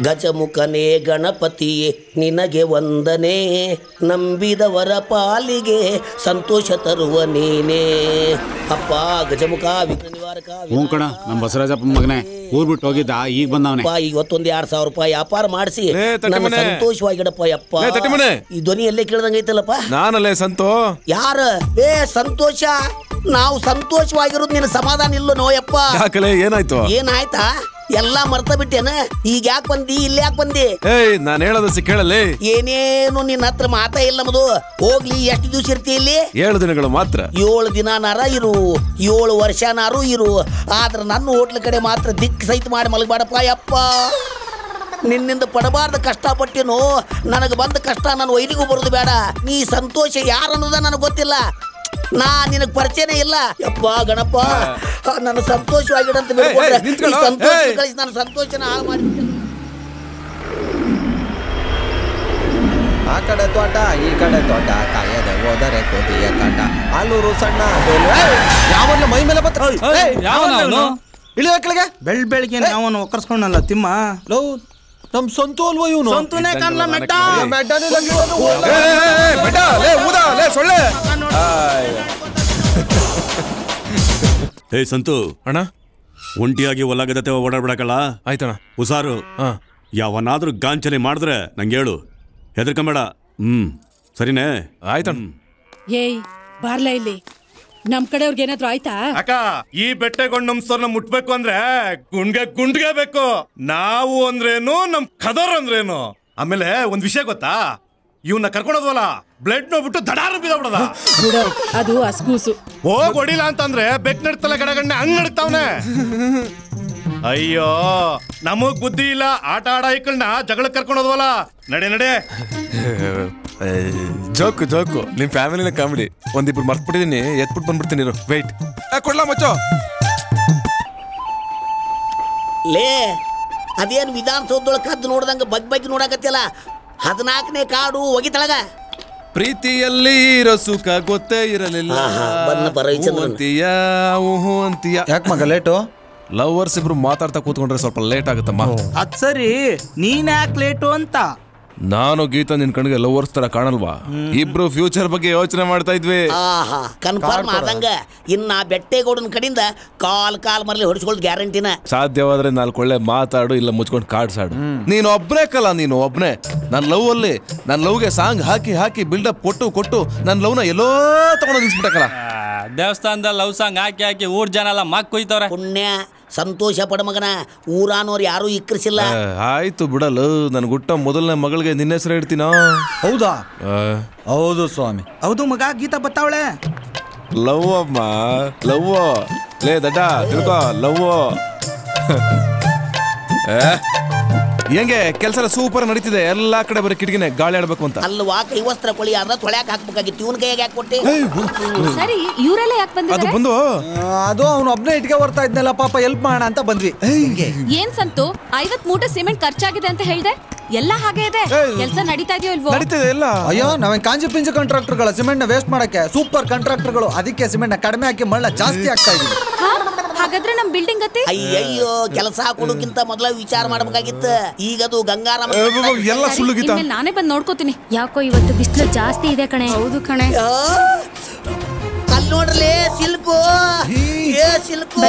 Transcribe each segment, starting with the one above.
ಗಜಮುಖನೇ ಗಣಪತಿಯೇ ನಿನಗೆ ವಂದನೆ, ನಂಬಿದವರ ಪಾಲಿಗೆ ಸಂತೋಷ ತರುವ ನೀನೇ. ಅಪ್ಪ ಗಜಮುಖ ವಿಘ್ನ ನಿವಾರಕ. ಕಣ ನಮ್ಮ ಬಸವರಾಜಪ್ಪ ಮಗನೇ ಊರ್ ಬಿಟ್ಟು ಹೋಗಿದ್ದ, ಈಗ ಬಂದವನೇ. ಇವತ್ತೊಂದು 2,000 ರೂಪಾಯಿ ವ್ಯಾಪಾರ ಮಾಡಿಸಿ ಸಂತೋಷವಾಗಿಡಪ್ಪ. ಯಪ್ಪ ಈ ಧ್ವನಿ ಎಲ್ಲೇ ಕೇಳ್ದಂಗ ಐತಲ್ಲಪ್ಪ. ನಾನಲ್ಲೇ ಸಂತೋ. ಯಾರ ಸಂತೋಷ? ನಾವು ಸಂತೋಷವಾಗಿರೋದು ನಿನ್ನ ಸಮಾಧಾನ ಇಲ್ಲ ನೋಯಪ್ಪ. ಏನಾಯ್ತು? ಏನಾಯ್ತಾ? ಎಲ್ಲಾ ಮರ್ತ ಬಿಟ್ಟೇನ? ಈಗ ಯಾಕೆ ಬಂದಿ? ಇಲ್ಲಿ ಯಾಕೆ ಬಂದಿ? ನಾನು ಹೇಳೋದು ಕೇಳಲಿ. ಏನೇನು ನಿನ್ನ ಹತ್ರ ಮಾತಾ ಇಲ್ಲ ಮದು. ಹೋಗ್ಲಿ, ಎಷ್ಟು ದಿವಸ ಇರ್ತಿ ಇಲ್ಲಿ? 7 ದಿನಗಳು ಮಾತ್ರ. 7 ದಿನಾನಾರ ಇರು, 7 ವರ್ಷನಾರು ಇರು. ಆದ್ರೆ ನನ್ನ ಹೋಟ್ಲ ಕಡೆ ಮಾತ್ರ ದಿಕ್ ಸಹಿತ ಮಾಡಿ ಮಲಗಬೇಡಪ್ಪ ಯಪ್ಪ. ನಿನ್ನಿಂದ ಪಡಬಾರ್ದ ಕಷ್ಟಪಟ್ಟೇನು. ನನಗೆ ಬಂದ ಕಷ್ಟ ನನ್ನ ವೈದಿಗೂ ಬರೋದು ಬೇಡ. ನೀ ಸಂತೋಷ ಯಾರು ಅನ್ನೋದ ನನಗೆ ಗೊತ್ತಿಲ್ಲ. ನಾ ನಿನಗೆ ಪರಿಚಯನೇ ಇಲ್ಲ ಯಪ್ಪ. ಗಣಪ ನನ್ನ ಸಂತೋಷವಾಗಿಡಂತ ಸಂತೋಷ ಕಳಿಸಿ ನನ್ನ ಸಂತೋಷನ ಹಾಳು ಮಾಡಿ. ಆ ಕಡೆ ತೋಟ ಈ ಕಡೆ ತೋಟ, ಕಾಯದೆ ಹೋದರೆ ಕೋತಿಯ ಕಾಟ. ಆಲೂರು ಸಣ್ಣ ಯಾವನ್ನ ಮೈ ಮೇಲೆ ಬತ್ತ ಇಳಿಯ ಕೆಳಗೆ ಬೆಳಿಗ್ಗೆ ಅವನು ಒಕ್ಕರ್ಸ್ಕೊಂಡಲ್ಲ ತಿಮ್ಮ. ಲೋ ನಮ್ ಸಂತು ಅಲ್ವಾ ಇವನು? ಸಂತುನೇ ಕಾಣಲ್ಲ ಮೆಟ್ಟ. ಹೇ ಸಂತು ಅಣ್ಣ, ಒಂಟಿಯಾಗಿ ಹೊಲಗದತೆ ಓಡಾಡ್ಬಿಡಕಲ್ಲ. ಆಯ್ತಣ್ಣ. ಹುಷಾರು. ಯಾವನಾದ್ರೂ ಗಾಂಚಲಿ ಮಾಡಿದ್ರೆ ನಂಗೆ ಹೇಳು, ಹೆದರ್ಕೊಂಬೇಡ. ಸರಿನೇ? ಆಯ್ತಣ್ಣ. ಏಯ್ ಬಾರ್ಲ ಇಲ್ಲಿ. ನಮ್ ಕಡೆಯವ್ರಿಗೆ ಏನಾದ್ರು ಆಯ್ತಾ? ಅಕ್ಕ, ಈ ಬೆಟ್ಟೆಗೊಂಡು ನಮ್ಸೋರ್ನ ಮುಟ್ಬೇಕು ಅಂದ್ರೆ ಗುಂಡ್ಗೆ ಬೇಕು. ನಾವು ಅಂದ್ರೇನು, ನಮ್ ಕದರ್ ಅಂದ್ರೇನು. ಆಮೇಲೆ ಒಂದ್ ವಿಷಯ ಗೊತ್ತಾ? ಇವನ್ನ ಕರ್ಕೊಂಡೋದ್ವಲ್ಲ, ಬ್ಲಡ್ ನೋಡ್ಬಿಟ್ಟು ದಡಾರ ಬಿದ್ದೋಗ್ಬಿಡದ. ಅದು ಅಸ್ಕೂಸು. ಹೋಗ್ ಹೊಡಿಲ್ಲ ಅಂತಂದ್ರೆ ಬೆಕ್ ನಡ್ತಲ್ಲ ಗಡಗಣ್ಣೆ ಹಂಗ್ ನಡ್ತಾವ್ನೆ. ಅಯ್ಯೋ, ನಮಗ್ ಬುದ್ಧಿ ಇಲ್ಲ. ಆಟ ಆಡ ಐಕಳ್ನ ಜಗಳಕ್ಕೆ ಕರ್ಕೊಂಡೋದ್ವಲ್ಲ. ನಡೆ. ಜೋಕು ನಿಮ್ ಫ್ಯಾಮಿಲಿನ ಕಾಮಿಡಿ. ಒಂದಿಬ್ರು ಮರ್ತ್ಬಿಟ್ಟಿದೀನಿ, ಎತ್ಬಿಟ್ಟು ಬಂದ್ಬಿಡ್ತೀನಿ. ವೆಯ್ಟ್ ಕೊಡ್ಲಾ ಮಚ್ಚೋ. ಲೇ, ಅದೇನು ವಿಧಾನಸೌಧದೊಳಗೆ ಕದ್ದು ನೋಡ್ದಂಗ ಬಗ್ಗೆ ನೋಡಕತ್ತಿಲ್ಲ. 14ನೇ ಕಾಡು ಒಗಿತಳಗ. ಪ್ರೀತಿಯಲ್ಲಿ ಇರೋ ಸುಖ ಗೊತ್ತೇ ಇರಲಿಲ್ಲ. ಅಂತೀಯ ಯಾಕೆ ಮಗ ಲೇಟು? ಲವರ್ಸ್ ಇಬ್ರು ಮಾತಾಡ್ತಾ ಕೂತ್ಕೊಂಡ್ರೆ ಸ್ವಲ್ಪ ಲೇಟ್ ಆಗುತ್ತಮ್ಮ. ಅದ್ ಸರಿ, ನೀನ್ ಯಾಕೆ ಲೇಟು ಅಂತ. ನಾನು ಗೀತಾ ನಿನ್ ಕಣ್ಗೆ ಲವರ್ಸ್ ತರ ಕಾಣಲ್ವಾ? ಇಬ್ರು ಫ್ಯೂಚರ್ ಬಗ್ಗೆ ಯೋಚನೆ ಮಾಡ್ತಾ ಇದ್ವಿ. ಕನ್ಫರ್ಮ್ ಆದಂಗ ಇನ್ನ ಬೆಟ್ಟೆಗೌಡನ ಕಡೆಯಿಂದ ಕಾಲ್ ಮರಲಿ ಹೊಡಿಸ್ಕೊಳ್ಳೋದು ಗ್ಯಾರಂಟಿನ. ಸಾಧ್ಯವಾದ್ರೆ 4 ಒಳ್ಳೆ ಮಾತಾಡು, ಇಲ್ಲ ಮುಚ್ಕೊಂಡು ಕಾಡ್ಸಾಡು. ನೀನು ಒಬ್ನೇ ಕಲ್ಲ, ನೀನು ಒಬ್ನೇ. ನನ್ನ ಲವ್ಗೆ ಸಾಂಗ್ ಹಾಕಿ ಬಿಲ್ಡಪ್ ಕೊಟ್ಟು ನನ್ನ ಲವ್ನ ಎಲ್ಲೋ ತಗೊಂಡು ನಿಲ್ಸ್ಬಿಟ್ಟಕಲ್ಲ. ದೇವಸ್ಥಾನದಲ್ಲಿ ಲವ್ ಸಾಂಗ್ ಹಾಕಿ ಊರ್ ಜನ ಎಲ್ಲ ಮಗ್ ಕೊಯ್ತವ್ರೆ. ಪುಣ್ಯ ಸಂತೋಷ ಪಡ ಮಗನ. ಊರಾನವ್ರು ಯಾರು ಇಕ್ಕರಿಸಿಲ್ಲ. ಆಯ್ತು ಬಿಡಲು, ನನ್ ಗುಟ್ಟ ಮೊದಲನೇ ಮಗಳಿಗೆ ನಿನ್ನ ಹೆಸರು ಇಡ್ತೀನ. ಹೌದಾ? ಹೌದು ಸ್ವಾಮಿ. ಹೌದು ಮಗ, ಗೀತಾ ಬತ್ತಾವಳೆ. ಲವ್ ಅಮ್ಮ, ಲವ್. ಲೇ ದಡ್ಡ ತಿಳ್ಕೊ, ಲವ್. ಹೆಂಗೆ ಕೆಲಸ ಎಲ್ಲ ಸೂಪರ್ ನಡೀತಿದೆ. ಎಲ್ಲಾ ಕಡೆ ಬರೀ ಕಿಟಕಿನೇ, ಗಾಳಿ ಆಡ್ಬೇಕು ಅಂತ. ಅಲ್ವಾ, ಕೈ ವಸ್ತ್ರ ಕೊಳಿ ಆದ್ರೆ ತೊಳ್ಯಾಕ್ ಹಾಕ್ಬೇಕಾಗಿತ್ತು. ಇವನ್ ಕೈಯಾಗ ಯಾಕೆ ಕೊಟ್ಟೆ? ಸರಿ, ಇವರೆಲ್ಲ ಯಾಕೆ ಬಂದಿದ್ದಾರೆ? ಅದು ಅವನು ಒಬ್ನೇ ಇಟ್ಕೆ ಬರ್ತಾ ಇದ್ನಲ್ಲ, ಪಾಪ ಹೆಲ್ಪ್ ಮಾಡೋಣ ಅಂತ ಬಂದ್ವಿ. ಏನ್ ಸಂತು, 50 ಮೂಟೆ ಸಿಮೆಂಟ್ ಖರ್ಚಾಗಿದೆ ಅಂತ ಹೇಳ್ದೆ. ಎಲ್ಲ ಹಾಗೆ ಇದೆ. ಕೆಲಸ ನಡೀತಾ ಇದೆಯೋ ಇಲ್ವೋ? ಅಯ್ಯೋ, ನಾವೇನ್ ಕಾಂಜಿ ಪಿಂಜಿ ಕಾಂಟ್ರಾಕ್ಟರ್ಗಳ ಸಿಮೆಂಟ್ ನ ವೇಸ್ಟ್ ಮಾಡಕ್ಕೆ ಸೂಪರ್ ಕಾಂಟ್ರಾಕ್ಟರ್ಗಳು. ಅದಕ್ಕೆ ಸಿಮೆಂಟ್ ನ ಕಡಿಮೆ ಹಾಕಿ ಮಳ್ಳ ಜಾಸ್ತಿ ಆಗ್ತಾ ಇದೀವಿ. ಹಾಗಾದ್ರೆ ನಮ್ ಬಿಲ್ಡಿಂಗ್ ಗತಿ? ಅಯ್ಯಯ್ಯೋ, ಕೆಲಸ ಕೊಡೋಕ್ಕಿಂತ ಮೊದಲ ವಿಚಾರ ಮಾಡ್ಬೇಕಾಗಿತ್ತು. ಈಗ ಅದು ಗಂಗಾರಾಮ ಎಲ್ಲ ಸುಳ್ಳು ಗೀತಾ. ನಾನೇ ಬಂದು ನೋಡ್ಕೋತೀನಿ. ಯಾಕೋ ಇವತ್ತು ಬಿಸಿಲು ಜಾಸ್ತಿ ಇದೆ ಕಣೆ. ಹೌದು ಕಣೆ. ಅಲ್ಲಿ ನೋಡ್ರಲೇ ಸಿಲ್ಕು. ಸಿಲ್ಕು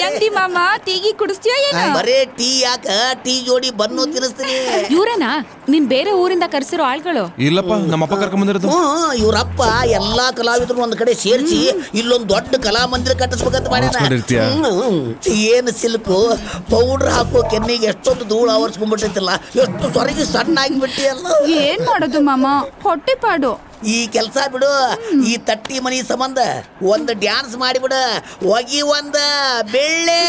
ಅಂಗಡಿ ಮಾಮ, ಟೀಗಿ ಕುಡಿಸ್ತೀಯ ಏನ? ಬರೇ ಟೀ ಯಾಕ, ಟೀ ಜೋಡಿ ಬನ್ನು ತಿನ್ನಿಸ್ತೀನಿ. ಇವ್ರೇನಾ ನಿನ್ ಬೇರೆ ಊರಿಂದ ಕರ್ಸಿರೋ ಆಳ್ಗಳು? ಇಲ್ಲಪ್ಪ, ನಮ್ಮಪ್ಪ ಕರ್ಕೊಂಡ್ ಬಂದಿರೋದು. ಇವ್ರಪ್ಪ ಎಲ್ಲಾ ಕಲಾವಿದ್ರು ಒಂದ್ ಕಡೆ ಸೇರಿಸಿ ಇಲ್ಲೊಂದ್ ದೊಡ್ಡ ಕಲಾ ಮಂದಿರ ಕಟ್ಟಿಸ್ಬೇಕಂತ ಮಾಡ್ಯಾನ. ಏನ್ ಸಿಲ್ಕು, ಪೌಡರ್ ಹಾಕೋ ಕೆನ್ನಿಗೆ ಎಷ್ಟೊಂದು ಧೂಳು ಆವರ್ಸ್ಕೊಂಡ್ಬಿಟ್ಟಿಲ್ಲ. ಎಷ್ಟು ಸೊರಗಿ ಸಣ್ಣ ಆಗಿಬಿಟ್ಟಿ ಅಲ್ಲ. ಏನ್ ಮಾಡೋದು ಮಾಮ, ಹೊಟ್ಟೆ ಪಾಡು. ಈ ಕೆಲಸ ಬಿಡು. ಈ ತಟ್ಟಿ ಮನಿ ಸಂಬಂಧ ಒಂದು ಡ್ಯಾನ್ಸ್ ಮಾಡಿಬಿಡು. ಹೋಗಿ ಒಂದ ಬೆಳ್ಳೆ.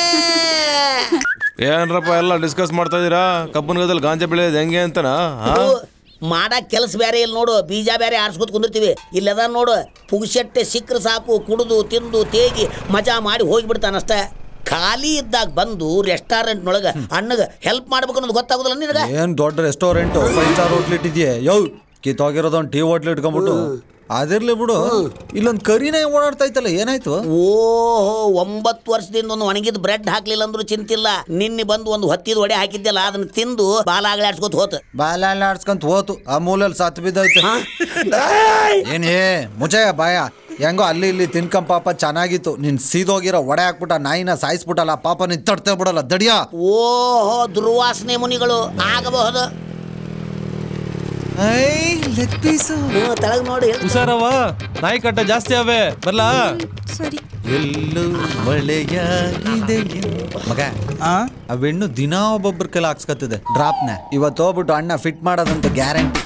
ಏನ್ರಪ್ಪ ಎಲ್ಲ ಡಿಸ್ಕಸ್ ಮಾಡ್ತಾ ಇದೀರಾ? ಕಬ್ಬನ್ ಗದಲ್ಲಿ ಗಾಂಜಾ ಬೆಳೆಯೋದು ಹೆಂಗೆ ಅಂತನಾ? ಮಾಡಕ್ ಕೆಲಸ ಬೇರೆ ಇಲ್ಲ ನೋಡು, ಬೀಜ ಬೇರೆ ಆರಿಸ್ಕೊತ ಕುಂದಿರ್ತೀವಿ. ಇಲ್ಲದ ನೋಡು, ಪುಗ್ಸೆಟ್ಟೆ ಸಿಕ್ಕರು ಸಾಕು, ಕುಡಿದು ತಿಂದು ತೇಗಿ ಮಜಾ ಮಾಡಿ ಹೋಗಿಬಿಡ್ತಾನಷ್ಟೇ. ಖಾಲಿ ಇದ್ದಾಗ ಬಂದು ರೆಸ್ಟೋರೆಂಟ್ನೊಳಗೆ ಅಣ್ಣಗ ಹೆಲ್ಪ್ ಮಾಡ್ಬೇಕು ಅನ್ನೋದು ಗೊತ್ತಾಗೋದಿಲ್ಲ ನಿನಗೆ. ಏನ್ ದೊಡ್ಡ ರೆಸ್ಟೋರೆಂಟ್ 5 ಸ್ಟಾರ್ ಹೋಟ್ಲ್ ಇಟ್ಟಿದ್ಯೆ? ಯೋ ಕಿತ್ತೋಗಿರೋದೊಂದು ಟೀ ಹೋಟ್ಲ್ ಇಟ್ಕೊಂಡ್ಬಿಟ್ಟು ಅದಿರ್ಲಿ ಬಿಡು, ಇಲ್ಲೊಂದ್ ಕರಿನೇ ಓಡಾಡ್ತಾ ಇತ್ತಲ್ಲ, ಏನಾಯ್ತು? ಓಹೋ 9 ವರ್ಷದಿಂದ ಒಂದು ಒಣಗಿದ ಬ್ರೆಡ್ ಹಾಕ್ಲಿಲ್ಲ ಅಂದ್ರೂ ಚಿಂತಿಲ್ಲ. ನಿನ್ನೆ ಬಂದು ಒಂದು ಹೊತ್ತಿದ ಒಡೆ ಹಾಕಿದ್ದೆಲ್ಲ ಅದನ್ನ ತಿಂದು ಬಾಲಾಗ್ಲಾಡ್ಸ್ಕೊತ ಹೋತ. ಬಾಲಾಡ್ಸ್ಕೊಂತ ಹೋತು, ಆ ಮೂಲೆಯಲ್ಲಿ ಸತ್ತು ಬಿದ್ದೈತೆ. ಏನೇ ಮುಜಯ ಬಾಯ, ಹೆಂಗೋ ಅಲ್ಲಿ ಇಲ್ಲಿ ತಿನ್ಕಂಡ್ ಪಾಪ ಚೆನ್ನಾಗಿತ್ತು. ನೀನ್ ಸೀದೋಗಿರೋ ಒಡೆ ಹಾಕ್ಬಿಟ್ಟ ನಾಯಿನ ಸಾಯಿಸ್ಬಿಟ್ಟಲ್ಲ, ಪಾಪ ನೀನ್ ತಡ್ತೇ ಬಿಡಲ್ಲ ದಡಿಯಾ. ಓಹೋ ದುರ್ವಾಸನೆ ಮುನಿಗಳು ಆಗಬಹುದು. ಲೆಗ್ ಪೀಸು ತಳಗ್ ನೋಡಿ ಹುಷಾರವ, ನಾಯಿ ಕಟ್ಟ ಜಾಸ್ತಿ ಅವೆ ಬರ್ಲಾ. ಸರಿ. ಎಲ್ಲೂ ಮಳೆಯಾಗಿದೆ ಮಗ. ಆ ಬೆಣ್ಣು ದಿನಾ ಒಬ್ಬೊಬ್ರ ಕೈಲಿ ಹಾಕ್ಸ್ಕತ್ತದೆ ಡ್ರಾಪ್ನ. ಇವತ್ತು ಹೋಗ್ಬಿಟ್ಟು ಅಣ್ಣ ಫಿಟ್ ಮಾಡೋದಂತ ಗ್ಯಾರಂಟಿ.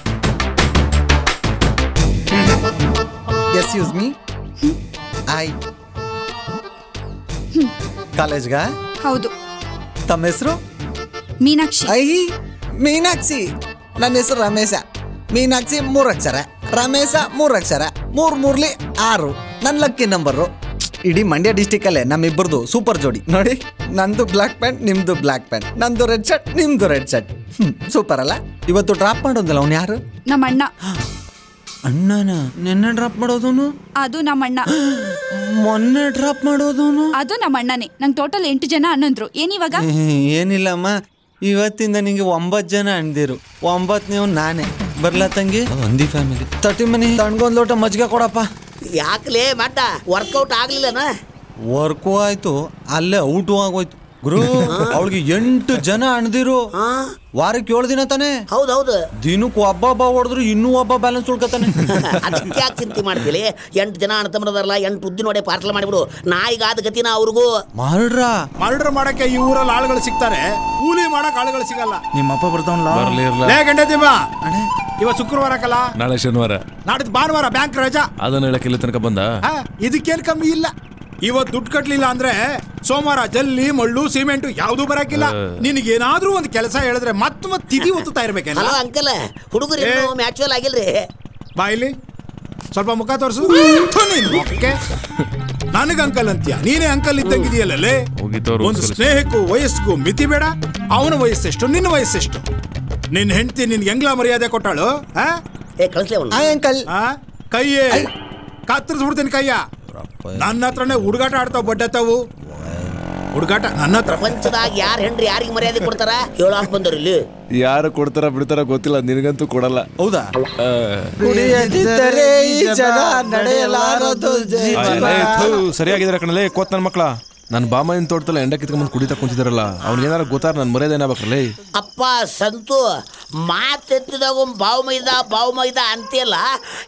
Excuse me, ಕಾಲೇಜ್ಗ? ಹೌದು. ತಮ್ಮ ಹೆಸರು? ಮೀನಾಕ್ಷಿ. ಮೀನಾಕ್ಷಿ. ನನ್ನ ಹೆಸರು ರಮೇಶ. ಮೀನಾಕ್ಷಿ 3 ಅಕ್ಷರ, ರಮೇಶ 3 ಅಕ್ಷರ, 3 6. ನನ್ನ ಲಕ್ಕಿ ನಂಬರು. ಇಡೀ ಮಂಡ್ಯ ಡಿಸ್ಟಿಕ್ ಅಲ್ಲೇ ನಮ್ಮಿಬ್ಬರದು ಸೂಪರ್ ಜೋಡಿ ನೋಡಿ. ನಂದು ಬ್ಲಾಕ್ ಪ್ಯಾಂಟ್, ನಿಮ್ದು ಬ್ಲಾಕ್ ಪ್ಯಾಂಟ್, ನಂದು ರೆಡ್ ಶರ್ಟ್, ನಿಮ್ದು ರೆಡ್ ಶರ್ಟ್. ಸೂಪರ್ ಅಲ್ಲ? ಇವತ್ತು ಡ್ರಾಪ್ ಮಾಡೋದಲ್ಲ ಅವ್ನು ಯಾರು? ನಮ್ಮ ಅಣ್ಣ. ಅಣ್ಣನ ನಿನ್ನೆ ಡ್ರಾಪ್ ಮಾಡೋದವನು? ಅದು ನಮ್ಮ ಅಣ್ಣ. ಮೊನ್ನೆ ಡ್ರಾಪ್ ಮಾಡೋದವನು? ಅದು ನಮ್ಮ ಅಣ್ಣನೇ. ನಂಗೆ ಟೋಟಲ್ 8 ಜನ ಅಣ್ಣಂದ್ರು. ಏನಿವಾಗ? ಏನಿಲ್ಲಮ್ಮ, ಇವತ್ತಿಂದ ನಿಂಗೆ 9 ಜನ ಅಣ್ದಿರು. 9 ನೀವು ನಾನೇ. ಬರ್ಲಾ ತಂಗಿ? ಒಂದಿ ಫ್ಯಾಮಿಲಿ. 30 ಮನಿ ತಣ್ಗೊಂದ್ ಲೋಟ ಮಜ್ಜಿಗೆ ಕೊಡಪ್ಪ. ಯಾಕಲೇ ಮಡ್ಡ ವರ್ಕೌಟ್ ಆಗ್ಲಿಲ್ಲನ? ವರ್ಕು ಆಯ್ತು, ಅಲ್ಲೇ ಔಟು ಆಗೋಯ್ತು ಗುರು. ಅವಳಿಗೆ 8 ಜನ ಅಣ್ದಿರು. ವಾರಕ್ಕೆ 7 ದಿನ ತಾನೆ? ಹೌದೌದು. ದಿನಕ್ಕೆ ಒಬ್ಬ ಹೊಡೆದ್ರು ಇನ್ನೂ ಒಬ್ಬ ಬ್ಯಾಲೆನ್ಸ್ ಉಳ್ಕತಾನೆ. ಅದಕ್ಕೆ ಯಾಕೆ ಚಿಂತೆ ಮಾಡ್ತೀಲಿ? 8 ಜನ ಅಣ್ಣತಮ್ಮರದಾರಲ್ಲ, 8 ಉದ್ದಿನ ವಡೆ ಪಾರ್ಸಲ್ ಮಾಡಿಬಿಡು. ನಾಯಿಗಾದ ಗತಿನ ಅವ್ರಿಗೂ. ಮರ್ಡರ್ ಮಾಡಕ್ಕೆ ಈ ಊರಲ್ಲಿ ಆಳುಗಳು ಸಿಗ್ತಾರೆ, ಕೂಲಿ ಮಾಡಕ್ ಆಳುಗಳು ಸಿಗಲ್ಲ. ನಿಮ್ಮಪ್ಪ ಬರ್ತಾವಲ್ಲ. ಇವತ್ತು ಶುಕ್ರವಾರ ಕಲ್ಲ, ನಾಳೆ ಶನಿವಾರ, ನಾಡಿದ್ದು ಭಾನುವಾರ ಬ್ಯಾಂಕ್ ರಜಾ. ಅದನ್ನ ಹೇಳಕ್ ಇಲ್ಲಿ ತನಕ ಬಂದ. ಇದಕ್ಕೇನ್ ಕಮ್ಮಿ ಇಲ್ಲ. ಇವತ್ತು ದುಡ್ಡು ಕಟ್ಲಿಲ್ಲ ಅಂದ್ರೆ ಸೋಮವಾರ ಜಲ್ಲಿ ಮಳ್ಳು ಸಿಮೆಂಟ್ ಯಾವ್ದು ಬರಕಿಲ್ಲ. ನಿನಗೇನಾದ್ರೂ ಒಂದು ಕೆಲಸ ಹೇಳಿದ್ರೆ ಮತ್ತೆ ತಿಥಿ ಒತ್ತುತ್ತಾ ಇರ್ಬೇಕಲ್ಲ. ಹಲೋ ಅಂಕಲ್, ಹುಡುಗರು ಮ್ಯಾಚುವಲ್ ಆಗಿಲ್ರಿ. ಬಾ ಇಲ್ಲಿ ಸ್ವಲ್ಪ ಮುಖ ತೋರಿಸು. ನನಗ ಅಂಕಲ್ ಅಂತೀಯ, ನೀನೇ ಅಂಕಲ್ ಇದ್ದಂಗಿದೆಯಲ್ಲೇ. ಒಂದು ಸ್ನೇಹಕ್ಕೂ ವಯಸ್ಸಿಗೂ ಮಿತಿ ಬೇಡ. ಅವನ ವಯಸ್ಸೆಷ್ಟು, ನಿನ್ನ ವಯಸ್ಸೆಷ್ಟು? ನಿನ್ನ ಹೆಂಡತಿ ನಿನ್ಗೆ ಹೆಂಗ್ಲ ಮರ್ಯಾದೆ ಕೊಟ್ಟಾಳು? ಅಂಕಲ್ ಕೈಯೇ ಕತ್ತರಿಸ್ಬಿಡ್ತೀನಿ ಕೈಯ. ನನ್ನ ಹತ್ರನೇ ಹುಡುಗಾಟ ಆಡ್ತಾವ ಬಡ್ಡತಾವು. ಹುಡುಗಾಟ ನನ್ನ ಹತ್ರ. ಪ್ರಪಂಚದಾಗ ಯಾರು ಹೆಂಡ್ರಿ ಯಾರಿಗೆ ಮರ್ಯಾದೆ ಕೊಡ್ತಾರ ಹೇಳಕ್ ಬಂದವ್ರು ಇಲ್ಲಿ. ಯಾರು ಕೊಡ್ತಾರ ಬಿಡ್ತಾರ ಗೊತ್ತಿಲ್ಲ, ನಿನಗಂತೂ ಕೊಡಲ್ಲ. ಹೌದಾ? ಸರಿಯಾಗಿದಾರೆ ಕಣಲೇ ಕೋತ್ ನನ್ ಮಕ್ಳ. ನನ್ ಬಾಮಯ್ಯನ ತೋಟದಲ್ಲಿ ಎಂಡ ಕಿತ್ಕೊಂಡ್ ಕುಡಿತಾ ಕುಂತಿದಾರಲ್ಲ, ಅವ್ನಿಗೇನಾರ ಗೊತ್ತಾರ ನನ್ ಮರ್ಯಾದೆ ಏನಾಗ್ಬೇಕ್ರಲೇ. ಅಪ್ಪ ಸಂತು, ಮಾತೆತ್ತಿದಾಗ ಬಾವು ಮೈದ ಅಂತೆಲ್ಲ,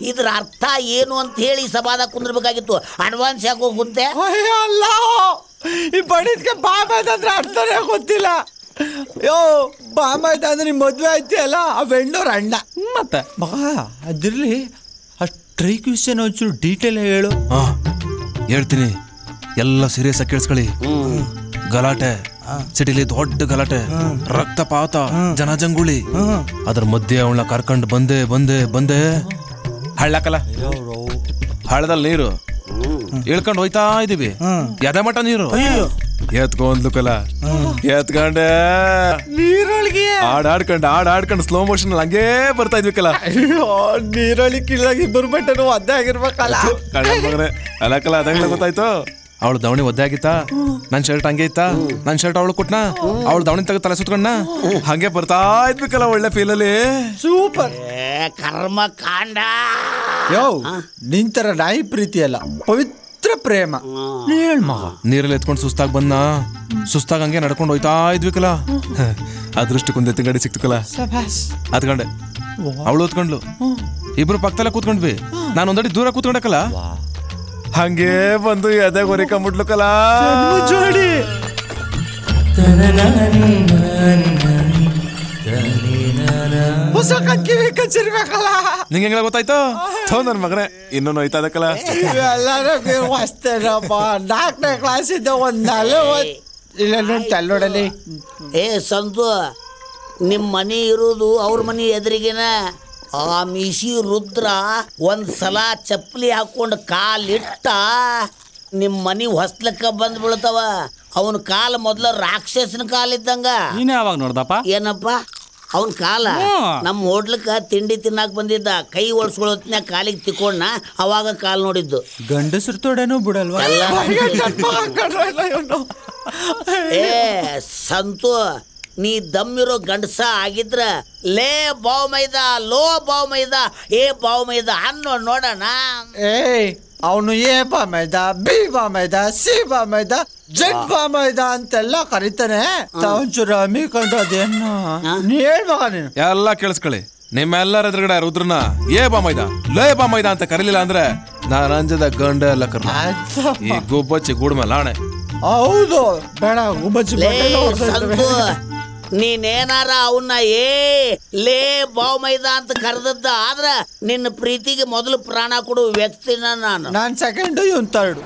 ಇದ್ರ ಅರ್ಥ ಏನು ಅಂತ ಹೇಳಿ ಸಭಾದಾಗ ಕುಂದ್ರಬೇಕಾಗಿತ್ತು. ಅಡ್ವಾನ್ಸ್ ಯಾಕೋ ಕುಂತೆ? ಅಲ್ಲ, ಈ ಬಡಿದ್ಕೆ ಬಾಮೈದಂದ್ರೆ ಅರ್ಥನೇ ಗೊತ್ತಿಲ್ಲ. ಯೋ ಬಾಮೈದ ಅಂದ್ರೆ ನಿಮ್ ಮದ್ವೆ ಐತಿ ಅಲ್ಲ, ಆ ಬೆಣ್ಣೋರ್ ಅಣ್ಣ. ಮತ್ತೆ ಅದಿರ್ಲಿ, ಅಷ್ಟು ಟ್ರೈ ಕ್ವಶನ್ ಒಂಚೂರು ಡೀಟೇಲ್ ಹೇಳು. ಹೇಳ್ತೀನಿ, ಎಲ್ಲ ಸೀರಿಯಸ್ ಆಗಿ ಕೇಳಿಸ್ಕೊಳ್ಳಿ. ಗಲಾಟೆ, ಸಿಟಿಲಿ ದೊಡ್ಡ ಗಲಾಟೆ, ರಕ್ತಪಾತ, ಜನಜಂಗುಳಿ. ಅದ್ರ ಮಧ್ಯೆ ಅವಳ ಕರ್ಕೊಂಡು ಬಂದೆ ಹಳ್ಳಕಲ್ಲ. ಹಳ್ಳದಲ್ಲಿ ನೀರು ಇಳ್ಕೊಂಡು ಹೋಯ್ತಾ ಇದೀವಿ, ಎದೆ ಮಠ ನೀರು ಎತ್ಕೊಂಡ್ಲುಕಲ್ಲ. ಎತ್ಕೊಂಡೆ ನೀರೊಳಗೆ ಆಡ್ಕೊಂಡು ಸ್ಲೋ ಮೋಷನ್ ಹಂಗೇ ಬರ್ತಾ ಇದ್ವಿಕಲ್ಲ. ನೀರೊಳಗೆ ಬರ್ಬಿಟ್ಟು ಒದ್ದೆ ಆಗಿರ್ಬೇಕಲ್ಲ. ಅಲ್ಲಕಲ್ಲ, ಅದಂಗ್ಲ ಗೊತ್ತಾಯ್ತು. ಅವಳು ದವಣಿ ಒದ್ದೆ ಆಗಿತ್ತಾ, ನನ್ ಶರ್ಟ್ ಹಂಗೆ ಇತ್ತಾ, ನನ್ ಶರ್ಟ್ ಅವಳು ಕೊಟ್ನ, ಅವಳು ದವಣಿ ತೆಗೆದು ತಲೆ ಸುತ್ಕೊಂಡ ಹಂಗೆ ಬರ್ತಾ ಇದ್ಬೇಕಲ್ಲ. ಒಳ್ಳೆ ಫೀಲಲ್ಲಿ ಸೂಪರ್ ಕರ್ಮ ಕಾಂಡ. ಯೋ ನಿಂತರ ನಾಯಿ ಪ್ರೀತಿ ಅಲ್ಲ, ಪವಿತ್ರ ಪ್ರೇಮ. ನೀರಲ್ಲಿ ಎತ್ಕೊಂಡು ಸುಸ್ತಾಗ್ ಬಂದ, ಸುಸ್ತಾಗ ಹಂಗೆ ನಡ್ಕೊಂಡು ಹೋಯ್ತಾ ಇದ್ವಿಕಲ್ಲ. ಅದೃಷ್ಟಕ್ಕೊಂದು ಎತ್ತಿನ ಗಾಡಿ ಸಿಕ್ತಕಲ್ಲ, ಅದ್ಕೊಂಡೆ. ಅವಳು ಹೊತ್ಕೊಂಡ್ಲು, ಇಬ್ರು ಪಕ್ಕದಲ್ಲೇ ಕೂತ್ಕೊಂಡ್ವಿ. ನಾನು ಒಂದಡಿ ದೂರ ಕೂತ್ಕೊಂಡಕಲ್ಲ, ಹಂಗೆ ಬಂದು ಎದೆ ಹೊರಿಕೊಂಡ್ಬಿಟ್ಲುಕಲ್ಲ. ಜೋಡಿ ಹೊಸ ಕಿವಿ ಕಚ್ಚಿರ್ಬೇಕಲ್ಲ. ನಿಂಗೆ ಹೆಂಗ ಗೊತ್ತಾಯ್ತು? ನನ್ ಮಗನೇ ಇನ್ನೂ ನೋಯ್ತಾ ಇದಕ್ಕಲ್ಲ. ಎಲ್ಲಾರಪ್ಪ 4ನೇ ಕ್ಲಾಸ್ ಇದ್ದ ಒಂದಲ್ಲೋಡಲಿ. ಏ ಸಂತು, ನಿಮ್ ಮನಿ ಇರುವುದು ಅವ್ರ ಮನಿ ಎದುರಿಗಿನ. ಆ ಮಿಸಿ ರುದ್ರ ಒಂದ್ಸಲ ಚಪ್ಪಲಿ ಹಾಕೊಂಡು ಕಾಲಿಟ್ಟ ನಿಮ್ ಮನಿ ಹೊಸ್ಲಕ್ಕ ಬಂದ್ ಬೀಳ್ತಾವ. ಅವನ ಕಾಲ ಮೊದ್ಲ ರಾಕ್ಷಸನ ಕಾಲಿದ್ದಂಗ. ನೀನೇ ಯಾವಾಗ ನೋಡ್ದಪ್ಪ? ಏನಪ್ಪ? ಅವನ್ ಕಾಲ ನಮ್ಮ ಹೋಟ್ಲಕ್ಕ ತಿಂಡಿ ತಿನ್ನಾಕ ಬಂದಿದ್ದ, ಕೈ ಒಳಸ್ಕೊಳ್ಳೋತ್ನ್ಯಾಗ ಕಾಲಿಗೆ ತಿಕ್ಕೊಂಡ, ಅವಾಗ ಕಾಲ್ ನೋಡಿದ್ದು. ಗಂಡಸ್ರ ತೊಡೆನೂ ಬಿಡಲ್ವಾ? ಏ ಸಂತು, ನೀ ದಮ್ಮಿರೋ ಗಂಡಸ ಆಗಿದ್ರ ಲೇ ಬಾವ್ ಮೈದ, ಲೋ ಬಾವ್ ಮೈದ, ಏ ಬಾವ್ ಮೈದ ಅನ್ನೋ ನೋಡೋಣ. ಅವನು ಎ ಬಾ ಮೈದ, ಬಿ ಬಾ ಮೈದ, ಸಿ ಬಾ ಮೈದ, ಜಡ್ ಬಾ ಮೈದ ಅಂತೆಲ್ಲ ಕರೀತಾನೆ. ಒಂಚೂರು ಅಮ್ಮಿಕೊಂಡು ಅದೇನು ನೀ ಹೇಳ್ಬೇಕ ನೀನು. ಎಲ್ಲ ಕೇಳಿಸ್ಕೊಳ್ಳಿ, ನಿಮ್ಮೆಲ್ಲರ ಎದುರುಗಡೆ ರುದ್ರನ ಏ ಬಾ ಮೈದ, ಲೇ ಬಾ ಮೈದ ಅಂತ ಕರೀಲಿಲ್ಲ ಅಂದ್ರೆ ನಾನು ಅಂಜದ ಗಂಡ ಎಲ್ಲ ಕರ್ ಈ ಗುಬ್ಬಚ್ಚಿ ಗೂಡ್ ಮೇಲೆ ಆಣೆ. ಹೌದು, ಬೇಡ ಗುಬ್ಬಚ್ಚಿ. ನೀನೇನಾರ ಅವನ್ನ ಏ ಲೇ ಬಾವ್ ಮೈದ ಅಂತ ಕರೆದದ್ದ ಆದ್ರ ನಿನ್ನ ಪ್ರೀತಿಗೆ ಮೊದಲು ಪ್ರಾಣ ಕೊಡುವ ವ್ಯಕ್ತಿನ ನಾನು ಸೆಕೆಂಡ್, ಇವನ್ ಥರ್ಡ್.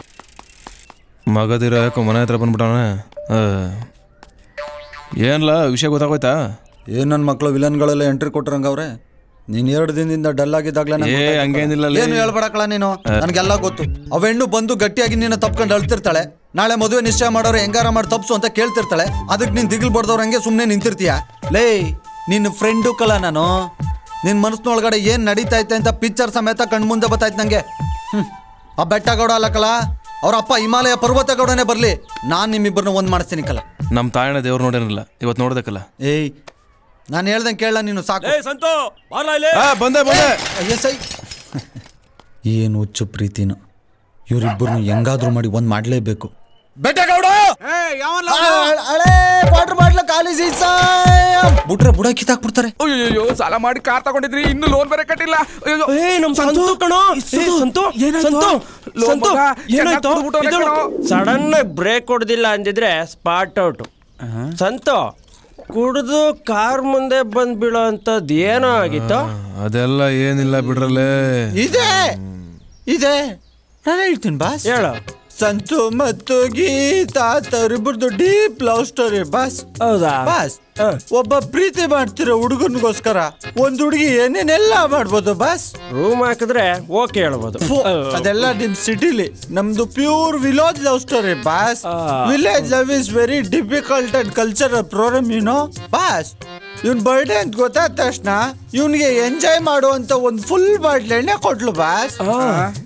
ಮಗದಿರ ಯಾಕೋ ಮನೆ ಹತ್ರ ಬಂದ್ಬಿಟ್ಟವನ. ಏನ್ಲ ವಿಷಯ ಗೊತ್ತಾಗೋಯ್ತಾ? ಏನ್ ನನ್ನ ಮಕ್ಕಳು ವಿಲನ್ಗಳೆಲ್ಲ ಎಂಟ್ರಿ ಕೊಟ್ರಂಗವ್ರೆ. ನೀನ್ 2 ದಿನದಿಂದ ಡಲ್ ಆಗಿದ್ದಾಗ್ಲೇ ಹಂಗೇನಿಲ್ಲ, ಏನು ಹೇಳ್ಬೇಡಕ್ಕಳ ನೀನು, ನನ್ಗೆಲ್ಲ ಗೊತ್ತು. ಅವೆಣ್ಣು ಬಂದು ಗಟ್ಟಿಯಾಗಿ ನೀನು ತಪ್ಕೊಂಡು ಅಳ್ತಿರ್ತಾಳೆ. ನಾಳೆ ಮದುವೆ ನಿಶ್ಚಯ ಮಾಡೋರು ಹೆಂಗಾರ ಮಾಡಿ ತಪ್ಸು ಅಂತ ಕೇಳ್ತಿರ್ತಾಳೆ. ಅದಕ್ಕೆ ನೀನ್ ದಿಗಿಲ್ ಬಡ್ದವ್ರ ಹಂಗೆ ಸುಮ್ಮನೆ ನಿಂತಿರ್ತೀಯ. ಲೇ, ನಿನ್ನ ಫ್ರೆಂಡು ಕಲ ನಾನು. ನಿನ್ ಮನಸ್ಸಿನೊಳಗಡೆ ಏನ್ ನಡೀತಾ ಐತೆ ಅಂತ ಪಿಕ್ಚರ್ ಸಮೇತ ಕಣ್ ಮುಂದೆ ಬತ್ತಾಯ್ತು ನಂಗೆ. ಆ ಬೆಟ್ಟಗೌಡ ಅಲ್ಲ ಕಲ, ಅವ್ರ ಅಪ್ಪ ಹಿಮಾಲಯ ಪರ್ವತಗೌಡನೇ ಬರ್ಲಿ, ನಾನ್ ನಿಮ್ಮಿಬ್ಬರನ್ನ ಒಂದ್ ಮಾಡಿಸ್ತೀನಿ ಕಲ. ನಮ್ ತಾಯಣ ದೇವ್ರು ನೋಡೇನಿಲ್ಲ, ಇವತ್ತು ನೋಡ್ದಕ್ಕಲ್ಲ. ಏಯ್, ನಾನು ಹೇಳ್ದಂಗೆ ಕೇಳ ನೀನು, ಸಾಕು. ಬಂದೆ ಬಂದೆ. ಏನು ಹುಚ್ಚು ಪ್ರೀತಿನ, ಇವರಿಬ್ಬರನ್ನು ಹೆಂಗಾದ್ರೂ ಮಾಡಿ ಒಂದ್ ಮಾಡ್ಲೇಬೇಕು. ಬೆಟ್ಟಗೌಡ ವಾಟರ್ ಬಾಟ್ಲ ಖಾಲಿ ಬಿಟ್ರೆ ಬುಡ ಕಿತ್ತಾಕ್ಬಿಡ್ತಾರೆ. ಅಯ್ಯೋ, ಸಾಲ ಮಾಡಿ ಕಾರ್ ತಗೊಂಡಿದ್ರಿ, ಇನ್ನು ಲೋನ್ ಬೇರೆ ಕಟ್ಟಿಲ್ಲ. ಸಡನ್ ಬ್ರೇಕ್ ಹೊಡೆದಿಲ್ಲ ಅಂದಿದ್ರೆ ಸ್ಪಾಟ್ ಔಟ್. ಸಂತು ಕುಡಿದು ಕಾರ್ ಮುಂದೆ ಬಂದ್ ಬೀಳೋ ಅಂತದ್ ಏನೋ ಆಗಿತ್ತು. ಅದೆಲ್ಲ ಏನಿಲ್ಲ ಬಿಡ್ರಲ್ಲೇ. ಇದೆ ನಾನು ಹೇಳ್ತೀನಿ ಬಾಸ್. ಹೇಳು. ಸಂತು ಮತ್ತು ಗೀತಾ ಅವರಿಬ್ಬರದು ಡೀಪ್ ಲವ್ ಸ್ಟೋರಿ ಬಾಸ್. ಹೌದಾ ಬಾಸ್? ಒಬ್ಬ ಪ್ರೀತಿ ಮಾಡ್ತಿರೋ ಹುಡುಗನಿಗೋಸ್ಕರ ಒಂದ್ ಹುಡುಗಿ ಏನೇನೆಲ್ಲ ಮಾಡ್ಬೋದು ಬಾಸ್. ರೂಮ್ ಹಾಕಿದ್ರೆ ಓಕೆ ಹೇಳ್ಬೋದು. ಅದೆಲ್ಲ ನಿಮ್ ಸಿಟಿಲಿ, ನಮ್ದು pure village love story boss. Village love is very difficult and cultural program, you know boss. ಇವನ್ ಬರ್ಡೇ ಅಂತ ಗೊತ್ತಾದ ತಕ್ಷಣ ಇವನ್ಗೆ ಎಂಜಾಯ್ ಮಾಡುವಂತ ಒಂದ್ ಫುಲ್ ಬಾಟ್ಲ್ ಎಣ್ಣೆ ಕೊಟ್ಲು ಬಾಸ್.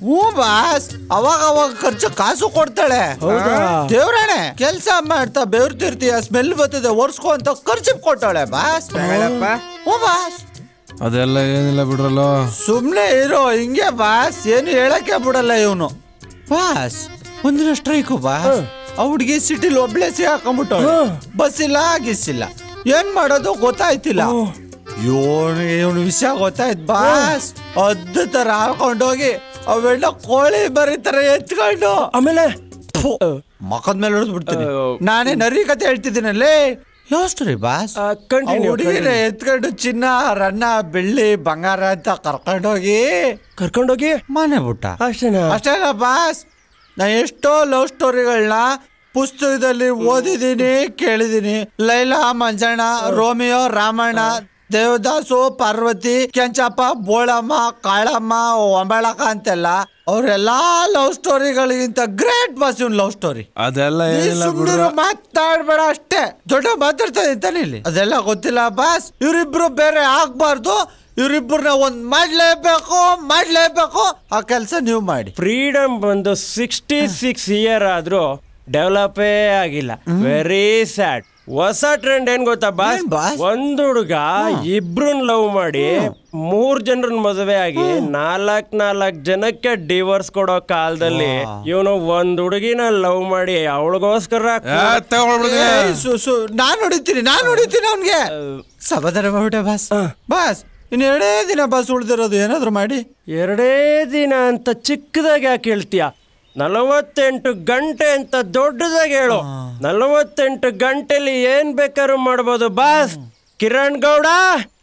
ಹ್ಞೂ ಬಾಸ್, ಅವಾಗ ಖರ್ಚು ಕಾಸು ಕೊಡ್ತಾಳೆ. ದೇವ್ರಾಣೆ, ಕೆಲ್ಸ ಮಾಡ್ತಾ ಬೆವ್ರ್ತಿರ್ತೀಯ, ಸ್ಮೆಲ್ ಬರ್ತದೆ, ಒರ್ಸ್ಕೊ ಅಂತ ಖರ್ಚು ಕೊಟ್ಟಾಳೆ ಬಾಸ್. ಹ್ಞೂ ಬಾಸ್. ಅದೆಲ್ಲ ಏನಿಲ್ಲ ಬಿಡ್ರಲ್ಲ, ಸುಮ್ನೆ ಇರೋ. ಹಿಂಗೆ ಬಾಸ್, ಏನು ಹೇಳಕ್ಕೆ ಬಿಡಲ್ಲ ಇವನು ಬಾಸ್. ಒಂದಿನ ಸ್ಟ್ರೈಕು ಬಾಸ್. ಆ ಹುಡ್ಗಿ ಸಿಟಿಲಿ ಒಬ್ಳೆ ಸಿಗಾಕೊಂಡ್ಬಿಟ್ಟು, ಬಸ್ ಇಲ್ಲ, ಗಿಸ್ಸಿಲ್ಲ, ಏನ್ ಮಾಡೋದು ಗೊತ್ತಾಯ್ತಿಲ್ಲ. ಇವನು ವಿಷಯ ಗೊತ್ತಾಯ್ತು ಬಾಸ್. ಅದ್ದು ತರ ಹಾಕೊಂಡೋಗಿ ಅವೆಲ್ಲ ಕೋಳಿ ಬರೀತಾರೆ ಎತ್ಕೊಂಡು, ಆಮೇಲೆ ಮಕ್ಕದ ಮೇಲೆ ಹೊಡೆದ್ ಬಿಡ್ತೀನಿ. ನಾನೇ ನರಿ ಕತೆ ಹೇಳ್ತಿದ್ದೀನಲ್ಲೇ. Love story boss. ಹುಡುಗಿನ ಎತ್ಕೊಂಡು ಚಿನ್ನ, ರನ್ನ, ಬೆಳ್ಳಿ, ಬಂಗಾರ ಅಂತ ಕರ್ಕೊಂಡೋಗಿ ಮನೆ ಬಿಟ್ಟ. ಅಷ್ಟೇನಾ ಬಾಸ್? ನಾ ಎಷ್ಟೋ ಲವ್ ಸ್ಟೋರಿಗಳನ್ನ ಪುಸ್ತಕದಲ್ಲಿ ಓದಿದ್ದೀನಿ, ಕೇಳಿದೀನಿ. ಲೈಲಾ, ಮಂಜಣ್ಣ, ರೋಮಿಯೋ, ರಾಮಣ್ಣ, ದೇವದಾಸು, ಪಾರ್ವತಿ, ಕೆಂಚಪ್ಪ, ಬೋಳಮ್ಮ, ಕಾಳಮ್ಮ, ಒಂಬಳಕ ಅಂತೆಲ್ಲ ಅವ್ರೆಲ್ಲಾ ಲವ್ ಸ್ಟೋರಿಗಳಿಗಿಂತ ಗ್ರೇಟ್ ಬಾಸ್ ಇವನ್ ಲವ್ ಸ್ಟೋರಿ. ಅದೆಲ್ಲ ಮಾತಾಡ್ಬೇಡ ಅಷ್ಟೇ, ದೊಡ್ಡ ಮಾತಾಡ್ತಾ ಇದ್ದಾನೆ ಇಲ್ಲಿ. ಅದೆಲ್ಲ ಗೊತ್ತಿಲ್ಲ ಬಾಸ್. ಇವರಿಬ್ರು ಬೇರೆ ಆಗ್ಬಾರ್ದು, ಇವರಿಬ್ಬರನ್ನ ಒಂದ್ ಮಾಡ್ಲೇಬೇಕು. ಆ ಕೆಲಸ ನೀವು ಮಾಡಿ. ಫ್ರೀಡಮ್ ಬಂದು 66 ಇಯರ್ ಆದ್ರೂ ಡೆವಲಪೇ ಆಗಿಲ್ಲ. Very sad. ಹೊಸ ಟ್ರೆಂಡ್ ಏನ್ ಗೊತ್ತಾ ಬಾಸ್? ಒಂದ್ ಹುಡುಗ ಇಬ್ರನ್ ಲವ್ ಮಾಡಿ 3 ಜನರನ್ನ ಮದುವೆ ಆಗಿ 4 ಜನಕ್ಕೆ ಡಿವೋರ್ಸ್ ಕೊಡೋ ಕಾಲದಲ್ಲಿ ಇವನು ಒಂದ್ ಹುಡುಗಿನ ಲವ್ ಮಾಡಿ ಅವಳಿಗೋಸ್ಕರ ನಾನ್ ಹೊಡಿತೀನಿ ಅವನ್ಗೆ. ಸಮಾಧಾನ ಮಾಡ್ಬಿಟ್ಟೆ ಬಾಸ್. ಬಾಸ್, ಇನ್ನು 2 ದಿನ ಬಾಸ್ ಉಳ್ದಿರೋದು, ಏನಾದ್ರು ಮಾಡಿ. 2 ದಿನ ಅಂತ ಚಿಕ್ಕದಾಗಿ ಯಾಕೆ ಹೇಳ್ತೀಯ? 48 ಗಂಟೆ ಅಂತ ದೊಡ್ಡದಾಗಿ ಹೇಳು. 48 ಗಂಟೆಲಿ ಏನ್ ಬೇಕಾದ್ರೂ ಮಾಡ್ಬೋದು ಬಾಸ್. ಕಿರಣ್ ಗೌಡ,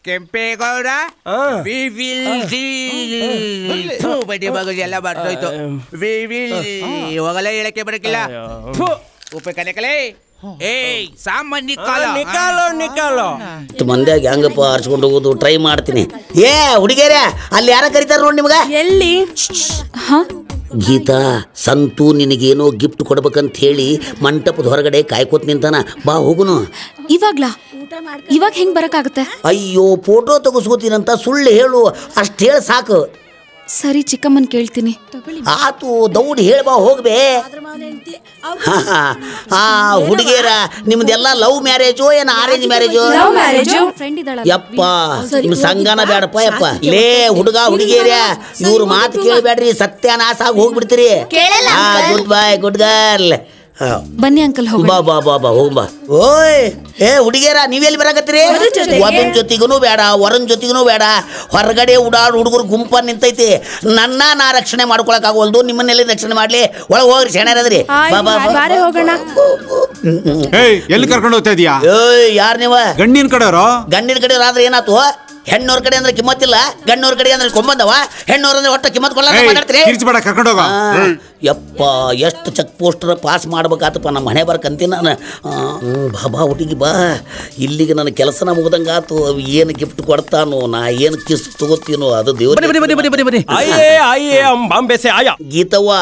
ಕೆಂಪೇಗೌಡ, ಬಡ್ಡಿ ಮಗು ಎಲ್ಲ ಬರ್ತೋಯ್ತು. ಹೋಗಲೇ ಹೇಳಕ್ಕೆ ಬರಕಿಲ್ಲ. ಉಪ ಕನೆಕಲೇ ನಿಕಾಲೋ ಮಂದ್ಯಾಗ ಹೆಂಗಪ್ಪ ಹರ್ಸ್ಕೊಂಡು ಹೋಗೋದು ಟ್ರೈ ಮಾಡ್ತೀನಿ. ಹುಡುಗಿಯರೇ, ಅಲ್ಲಿ ಯಾರ ಕರೀತಾರ ನೋಡಿ ನಿಮ್ಗ? ಎಲ್ಲಿ? ಗೀತಾ, ಸಂತು ನಿನಗೇನೋ ಗಿಫ್ಟ್ ಕೊಡ್ಬೇಕಂತ ಹೇಳಿ ಮಂಟಪದ ಹೊರಗಡೆ ಕಾಯ್ಕೋತ್ ನಿಂತಾನ. ಬಾ ಹೋಗುನು. ಇವಾಗ ಹೆಂಗ್ ಬರಕಾಗುತ್ತೆ? ಅಯ್ಯೋ, ಫೋಟೋ ತೆಗೆಸ್ಕೋತೀನಂತ ಸುಳ್ಳು ಹೇಳು, ಅಷ್ಟು ಹೇಳಿ ಸಾಕು. ಸರಿ, ಚಿಕ್ಕಮ್ಮನ್ ಕೇಳ್ತೀನಿ. ಆತು, ದೌಡ್ ಹೇಳ್ಬಾ, ಹೋಗ್ಬೇ. ಹುಡುಗಿಯರ ನಿಮ್ದೆಲ್ಲ ಲವ್ ಮ್ಯಾರೇಜು ಏನ ಅರೇಂಜ್ ಮ್ಯಾರೇಜು? ಯಪ್ಪ, ನಿಮ್ ಸಂಗನ ಬೇಡಪ್ಪ ಯಪ್ಪ. ಲೇ ಹುಡುಗ ಹುಡುಗಿಯರ, ಇವ್ರ ಮಾತು ಕೇಳಬೇಡ್ರಿ, ಸತ್ಯನಾಶ ಆಗಿ ಹೋಗ್ಬಿಡ್ತೀರಿ. ಗುಡ್ ಬಾಯ್, ಗುಡ್ ಗರ್ಲ್. ಬನ್ನಿ ಅಂಕಲ್, ಬಾ ಬಾ ಬಾ ಬಾ ಹೋಗ್ಬಾ. ಓಯ್ ಏ ಹುಡುಗಿಯರ, ನೀವೆಲ್ಲಿ ಬರಾಕತ್ತೀರಿ? ವರನ್ ಜೊತೆಗೂ ಬೇಡ, ವರನ್ ಜೊತೆಗೂ ಬೇಡ, ಹೊರಗಡೆ ಉಡಾಡು ಹುಡುಗರು ಗುಂಪ ನಿಂತೈತಿ. ನಾ ರಕ್ಷಣೆ ಮಾಡ್ಕೊಳಕ್ ಆಗೋಲ್ದು, ನಿಮ್ಮನ್ನೆಲ್ಲಿ ರಕ್ಷಣೆ ಮಾಡ್ಲಿ? ಒಳಗೆ ಹೋಗ್ರಿ, ಶೆಣರದ್ರಿ. ಬಾ ಬಾ ಹೋಗೋಣ. ಎಲ್ಲಿ ಕರ್ಕೊಂಡು ಹೋಗ್ತಾ ಇದೀಯಾ? ಏಯ್, ಯಾರ್ ನೀವ? ಗಂಡಿನ ಕಡೆಯವರು. ಗಂಡಿನ ಕಡೆಯವ್ರು ಆದ್ರೆ ಏನಾತು? ಹೆಣ್ಣವ್ರ ಕಡೆ ಅಂದ್ರೆ ಕಿಮ್ಮತ್ತಿಲ್ಲ, ಗಣ್ಣವ್ರ ಕಡೆ ಅಂದ್ರೆ ಕೊಂಬಂದವ, ಹೆಣ್ಣವ್ರ ಅಂದ್ರೆ ಒಟ್ಟ ಕಿಮ್ಮತ್ ಕೊಡ್ಲಾರ್ತೀರಿ. ಕರ್ಕೊಂಡು ಹೋಗ. ಯಪ್ಪ, ಎಷ್ಟು ಚೆಕ್ ಪೋಸ್ಟರ್ ಪಾಸ್ ಮಾಡ್ಬೇಕಾತಪ್ಪ ನಮ್ಮ ಮನೆ ಬರ್ಕಂತೀನಿ ನಾನು. ಬಾ ಹುಡುಗಿ ಬಾ, ಇಲ್ಲಿಗೆ ನನ್ನ ಕೆಲಸನ ಮುಗ್ದಂಗಾತು. ಏನು ಗಿಫ್ಟ್ ಕೊಡ್ತಾನೋ, ನಾ ಏನು ಕಿಸ್ ತಗೋತೀನೋ ಅದು ದೇವ್ರ. ಗೀತವ್ವ,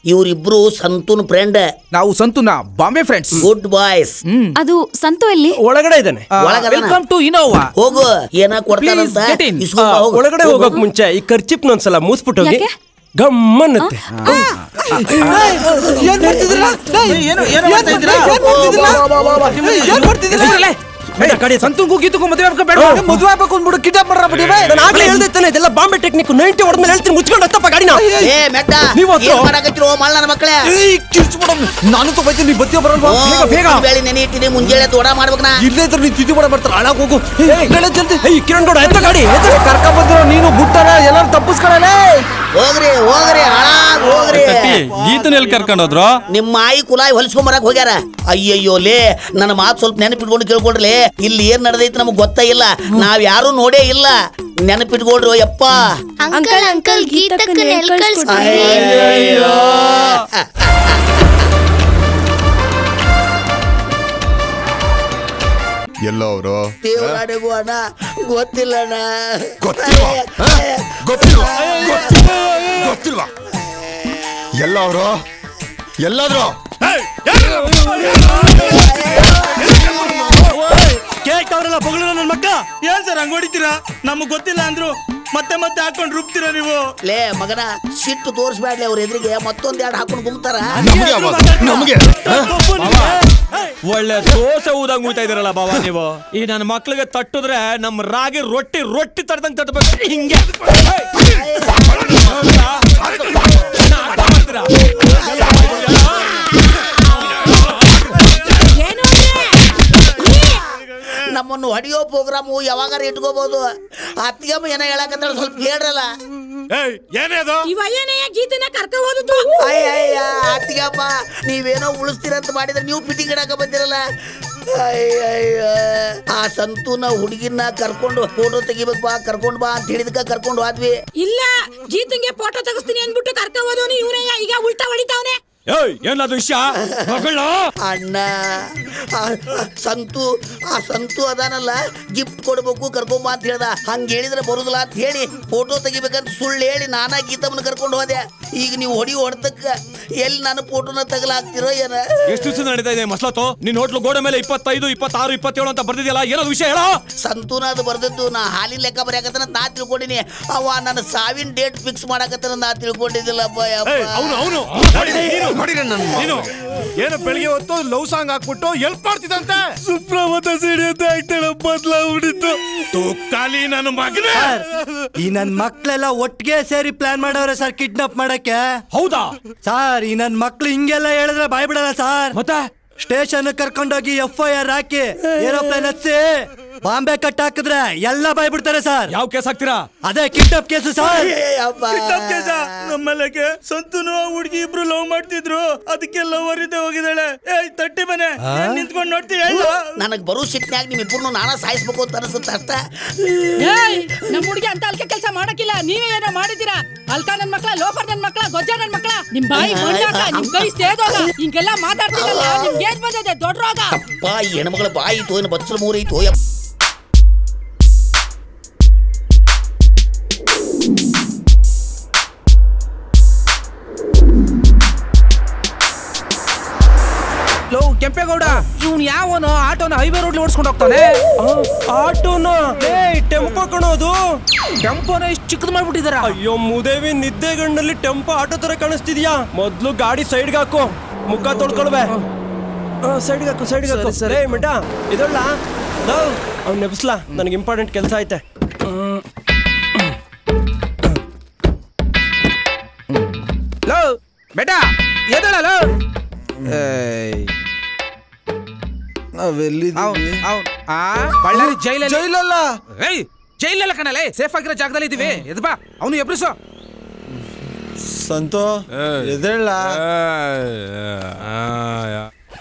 ಇವರಿಬ್ರು ಸಂತೂನ್ ಫ್ರೆಂಡ್. ನಾವು ಸಂತೂನ ಬಾಂಬೆ ಫ್ರೆಂಡ್ಸ್. Good boys. ಅದು ಸಂತು ಎಲ್ಲಿ? ಒಳಗಡೆ ಇದ್ದಾನೆ. Welcome to Innova. ಹೋಗು, ಏನ ಕೊಡ್ತಾರಂತ. ಒಳಗಡೆ ಹೋಗಕ್ ಮುಂಚೆ ಈ ಖರ್ಚಿಪ್ ಒಂದ್ಸಲ ಮೂಸ್ಬಿಟ್ಟು ಹೋಗಿ ಗಮ್ಮನ್ನತ್ತೆ. ಸಂತೂಗೂ ಗೀತಕ್ಕೂ ಮದುವೆ ಮದುವೆ ಆಗ್ಬೇಕು ಅಂದ್ಬಿಡು, ಕಿಡ್ನಾಪ್ ಮಾಡ್ಬಿಡಿ. ಆಗ್ಲೇ ಹೇಳ್ದೈತಾನೆ, ಇದೆಲ್ಲ ಬಾಂಬೆ ಟೆಕ್ನಿಕ್. 90 ಹೊಡೆದ್ಮೇಲೆ ಹೇಳ್ತೀನಿ, ಮುಚ್ಕೊಂಡು ಹತ್ತಪ್ಪ ಗಾಡಿನ. ಮಕ್ಕಳೇ, ನಾನು ತಗೋತೀನಿ, ನೀ ಬತ್ತಿ ಬರಲ್ವಾ? ಬೇಗ ಬೇಳೆ ನೆನೆ ಇಟ್ಟಿನಿ, ಮುಂಜಾನೆ ತೋಡ ಮಾಡ್ಬೇಕು. ನಾ ಇಲ್ಲೇ ಇದ್ರೆ ನೀ ತಿದ್ದಿ ಮಾಡ ಬರ್ತಾರ. ಹಾಳಾಗ ಹೋಗು. ಕಿರಣ್ ಗೌಡ ಎತ್ತ ಗಾಡಿ ಕರ್ಕ ಬಂದಿರೋ ನೀನು ಬುಟ್ಟನ ಎಲ್ಲಾರು ತಪ್ಪಿಸ್ಕೊಳ್ಳಲೇ. ಹೋಗ್ರಿ ಹೋಗ್ರಿ, ಹಾಳಾಗ್ ಹೋಗ್ರಿ. ಗೀತನಲ್ಲಿ ಕರ್ಕೊಂಡು ಹೋದ್ರು. ನಿಮ್ಮ ಆಯಿ ಕುಲಾಯಿ ಹೊಲಿಸ್ಕೊಂಬರಕ್ ಹೋಗ್ಯಾರ. ಅಯ್ಯಯ್ಯೋ ಲೇ, ನನ್ನ ಮಾತು ಸ್ವಲ್ಪ ನೆನಪಿಟ್ಕೊಂಡು ಕೇಳ್ಕೊಡ್ರಿ. ಇಲ್ಲಿ ಏನ್ ನಡೆದೈತಿ ನಮಗ್ ಗೊತ್ತೇ ಇಲ್ಲ, ನಾವ್ ಯಾರು ನೋಡೇ ಇಲ್ಲ. ನೆನಪಿಟ್ಕೊಡ್ರು ಯಪ್ಪ. ಅಂಕಲ್ ಅಂಕಲ್ ಗೀತಕ್ಕ ಎಲ್ಲ ಅವರು ದೇವರಾಡೆಗೂ ಅಣ್ಣ ಗೊತ್ತಿಲ್ಲ ಅಣ್ಣ. ಗೊತ್ತಿಲ್ವಾ? ಎಲ್ಲ ಅವರು ಎಲ್ಲಾದ್ರು ಕೇಳ್ತಾವ್ರಲ್ಲ ಬಗಳು ನನ್ನ ಮಕ್ಕ. ಏನ್ ಸರ್ ಹಂಗ ಹೊಡಿತೀರಾ? ನಮಗ್ ಗೊತ್ತಿಲ್ಲ ಅಂದ್ರು ಮತ್ತೆ ಮತ್ತೆ ಹಾಕೊಂಡು ರುಬ್ತೀರಾ ನೀವು? ಲೇ ಮಗನ, ಸಿಟ್ಟು ತೋರಿಸ್ಬೇಡ್ಲಿ ಅವ್ರ ಎದುರಿಗೆ. ಮತ್ತೊಂದ್ ಎರಡು ಹಾಕೊಂಡು ಗುಮ್ತಾರ. ನಮಗೆ ಒಳ್ಳೆ ದೋಸೆ ಊದಂಗ್ ಊತಾ ಇದೀರಲ್ಲ ಬಾಬಾ ನೀವು. ಈ ನನ್ನ ಮಕ್ಳಿಗೆ ತಟ್ಟಿದ್ರೆ ನಮ್ಮ ರಾಗಿ ರೊಟ್ಟಿ ತಟ್ಟದಂಗ್ ತಟ್ಟಬೇಕು. ಹಿಂಗೆ ನಮ್ಮನ್ನು ಹೊಡಿಯೋ ಪ್ರೋಗ್ರಾಮು ಯಾವಾಗಾರ ಇಟ್ಕೋಬಹುದು. ಅತ್ತಿಗೆಮ್ಮ ಏನ ಹೇಳಕತ್ತ ಸ್ವಲ್ಪ ಹೇಳ್ರಲ್ಲ. ಗೀತನ ಕರ್ಕ ಹೋದದ್ದು. ಅಯ್ಯ ಅತ್ತಿಗೆಮ್ಮ, ನೀವೇನೋ ಉಳಿಸ್ತೀರಂತ ಮಾಡಿದ್ರೆ ನೀವು ಫಿಟ್ಟಿಂಗ್ ಇಡಕ ಬಂದಿರಲ್ಲ. ಅಯ್ಯಯ್ಯ, ಆ ಸಂತೂನ ಹುಡುಗಿನ ಕರ್ಕೊಂಡು ಫೋಟೋ ತೆಗಿಬೇಕು ಬಾ, ಕರ್ಕೊಂಡ್ ಬಾ ಅಂತ ಹೇಳಿದಕ್ಕ ಕರ್ಕೊಂಡು ಹೋದ್ವಿ. ಇಲ್ಲ, ಗೀತಂಗೆ ಫೋಟೋ ತೆಗಿಸ್ತೀನಿ ಅಂದ್ಬಿಟ್ಟು ಕರ್ಕ ಹೋದವನು ಇವ್ರಯ್ಯ. ಈಗ ಉಲ್ಟಾ ಹೊಡಿತಾವನೆ. ಏನಾದ್ರು ವಿಷಯ ಅಣ್ಣ? ಆ ಸಂತು ಅದಾನಲ್ಲ, ಗಿಫ್ಟ್ ಕೊಡ್ಬೇಕು ಕರ್ಕೊಂಬ ಅಂತ ಹೇಳ್ದ. ಹಂಗ ಹೇಳಿದ್ರೆ ಬರುದಿಲ್ಲ ಅಂತ ಹೇಳಿ ಫೋಟೋ ತೆಗಿಬೇಕಂತ ಸುಳ್ಳು ಹೇಳಿ ನಾನಾ ಗೀತಮ್ಮನ ಕರ್ಕೊಂಡು ಹೋದೆ. ಈಗ ನೀವು ಹೊಡತಕ್ಕ ಎಲ್ಲಿ ನಾನು ಫೋಟೋನ ತಗಲಾಗ್ತಿರೋ ಏನ? ಎಷ್ಟು ದಿವಸ ನಡೀತಾ ಇದೆ ಮಸ್ಲಾತು? ನಿನ್ ಹೋಟ್ಲು ಗೋಡೆ ಮೇಲೆ 25, 26, 27 ಅಂತ ಬರ್ದಿದ್ಯಲ್ಲ, ಏನದು ವಿಷಯ ಹೇಳ? ಸಂತೂನ ಅದು ಬರ್ದದ್ದು. ನಾ ಹಾಲಿನ ಲೆಕ್ಕ ಬರೆಯಕತ್ತನ ನಾ ತಿಳ್ಕೊಂಡಿನಿ. ಅವ ನನ್ನ ಸಾವಿನ ಡೇಟ್ ಫಿಕ್ಸ್ ಮಾಡಕತ್ತನ ನಾ ತಿಳ್ಕೊಂಡಿದ್ದಿಲ್ಲಪ್ಪ. ಏನು ಬೆಳಿಗ್ಗೆ ಹೊತ್ತು ಲವ್ ಸಾಂಗ್ ಹಾಕ್ಬಿಟ್ಟು ಎಲ್ಪ್ ಮಾಡ್ತಿದಂತೆ. ಸುಪ್ರಭಾತ ಸಿಡಿ ಅಂತ ಆಗ್ತಾಳೆ, ಬದಲಾಗ್ಬಿಟ್ಟಿತ್ತು. ತುಕ್ಕಾಲಿ ನನ್ನ ಮಗನೇ. ಈ ನನ್ ಮಕ್ಳೆಲ್ಲ ಒಟ್ಟಿಗೆ ಸೇರಿ ಪ್ಲಾನ್ ಮಾಡವ್ರೆ ಸರ್ ಕಿಡ್ನಾಪ್ ಮಾಡಕ್ಕೆ. ಹೌದಾ ಸರ್? ಈ ನನ್ ಮಕ್ಳು ಹಿಂಗೆಲ್ಲ ಹೇಳಿದ್ರೆ ಬಾಯ್ ಬಿಡಲ್ಲ ಸರ್. ಮತ್ತೆ ಸ್ಟೇಷನ್ ಕರ್ಕೊಂಡೋಗಿ FIR ಹಾಕಿ ಏರೋಪ್ಲೇನ್ ಹಚ್ಚಿ ಬಾಂಬೆ ಕಟ್ ಹಾಕಿದ್ರೆ ಎಲ್ಲ ಬಾಯ್ ಬಿಡ್ತಾರೆ ಸರ್. ಯಾವ ಕೇಸ್ ಹಾಕ್ತೀರಾ? ಅದೇ ಕಿಡ್ನಾಪ್ ಕೇಸ್ ಸರ್. ನಮ್ಮಲ್ಲಗೆ ಸಂತನು ಹುಡುಗಿ ಇಬ್ರು ಲವ್ ಮಾಡ್ತಿದ್ರು, ಅದಕ್ಕೆ ಲವರ್ ಇದ್ದೆ ಹೋಗಿದ್ದಾಳೆ. ತಟ್ಟಿ ಮನೆ ನಿಂತ್ಕೊಂಡು ನೋಡ್ತೀವಿ. ನನಗ್ ಬರೋ ಸಿಟ್ನ್ಯಾಗ ನಿಮ್ಮಿಬ್ರು ನಾನಾ ಸಾಯಿಸ್ಬೇಕು ಅಂತ ಅನಿಸುತ್ತೆ ಅಷ್ಟ. ನಮ್ ಹುಡುಗಿ ಅಂತ ಅಲ್ಕೆ ಕೆಲಸ ಮಾಡಕ್ಕಿಲ್ಲ. ನೀವೇ ಏನೋ ಮಾಡಿದ್ದೀರಾ. ಅಲ್ಕ ನನ್ ಮಕ್ಳ, ಲೋಫರ್ ನನ್ ಮಕ್ಳ, ಗೊಜ್ಜ ನನ್ ಮಕ್ಳ. ನಿಮ್ ಬಾಯಿ ನಿಮ್ ಕೈ ಸೇದೋಗ ಹಿಂಗೆಲ್ಲ ಮಾತಾಡ್ತಿರಲ್ಲ. ನಿಮ್ಗೆ ಏನ್ ಬಂದಿದೆ ದೊಡ್ಡ ರೋಗ? ಅಪ್ಪ, ಈ ಹೆಣ್ಮಗಳ ಬಾಯಿ ತೋ, ಏನು ಬಚ್ಚಲ ಮೂರೈತೋ. ಲೋ ಕೆಂಪೇಗೌಡ ಇವ್ನು ಯಾವನು ಆಟೋನ ಹೈವೇ ರೋಡ್ ಓಡಿಸ್ಕೊಂಡು ಹೋಗ್ತಾನೆ. ಆಟೋನ ಟೆಂಪೋ ಕಣೋದು. ಟೆಂಪೋನ ಇಷ್ಟು ಚಿಕ್ಕದ್ ಮಾಡ್ಬಿಟ್ಟಿದಾರ. ಅಯ್ಯೋ ಮುದೇವಿ ನಿದ್ದೆಗಣ್ಣಲ್ಲಿ ಟೆಂಪೋ ಆಟೋ ತರ ಕಾಣಿಸ್ತಿದ್ಯಾ? ಮೊದ್ಲು ಗಾಡಿ ಸೈಡ್ಗೆ ಹಾಕು, ಮುಖ ತೊಳ್ಕೊಳ್ವೆ. ಸೈಡ್ಗೆ ಹಾಕು ಸೈಡ್ಗೆ ಹಾಕು. ಸರಿ ಮಿಟ ಇದೊಳ್ಳ ಅವ್ನು ನೆಬ್ಸ್ಲಾ, ನನಗೆ ಇಂಪಾರ್ಟೆಂಟ್ ಕೆಲಸ ಐತೆ. ಲೋ ಬೇಟಾ ಎದಳ ಬಳ್ಳಾರಿ ಜೈಲಲ್ಲ ಜೈಲಲ್ಲ ಕಣಲೆ, ಸೇಫ್ ಆಗಿರೋ ಜಾಗದಲ್ಲಿ ಇದೀವಿ. ಎದ್ ಬಾ ಅವನು ಎಬ್ರಿಸು. ಸಂತೋ ಎದೇಳ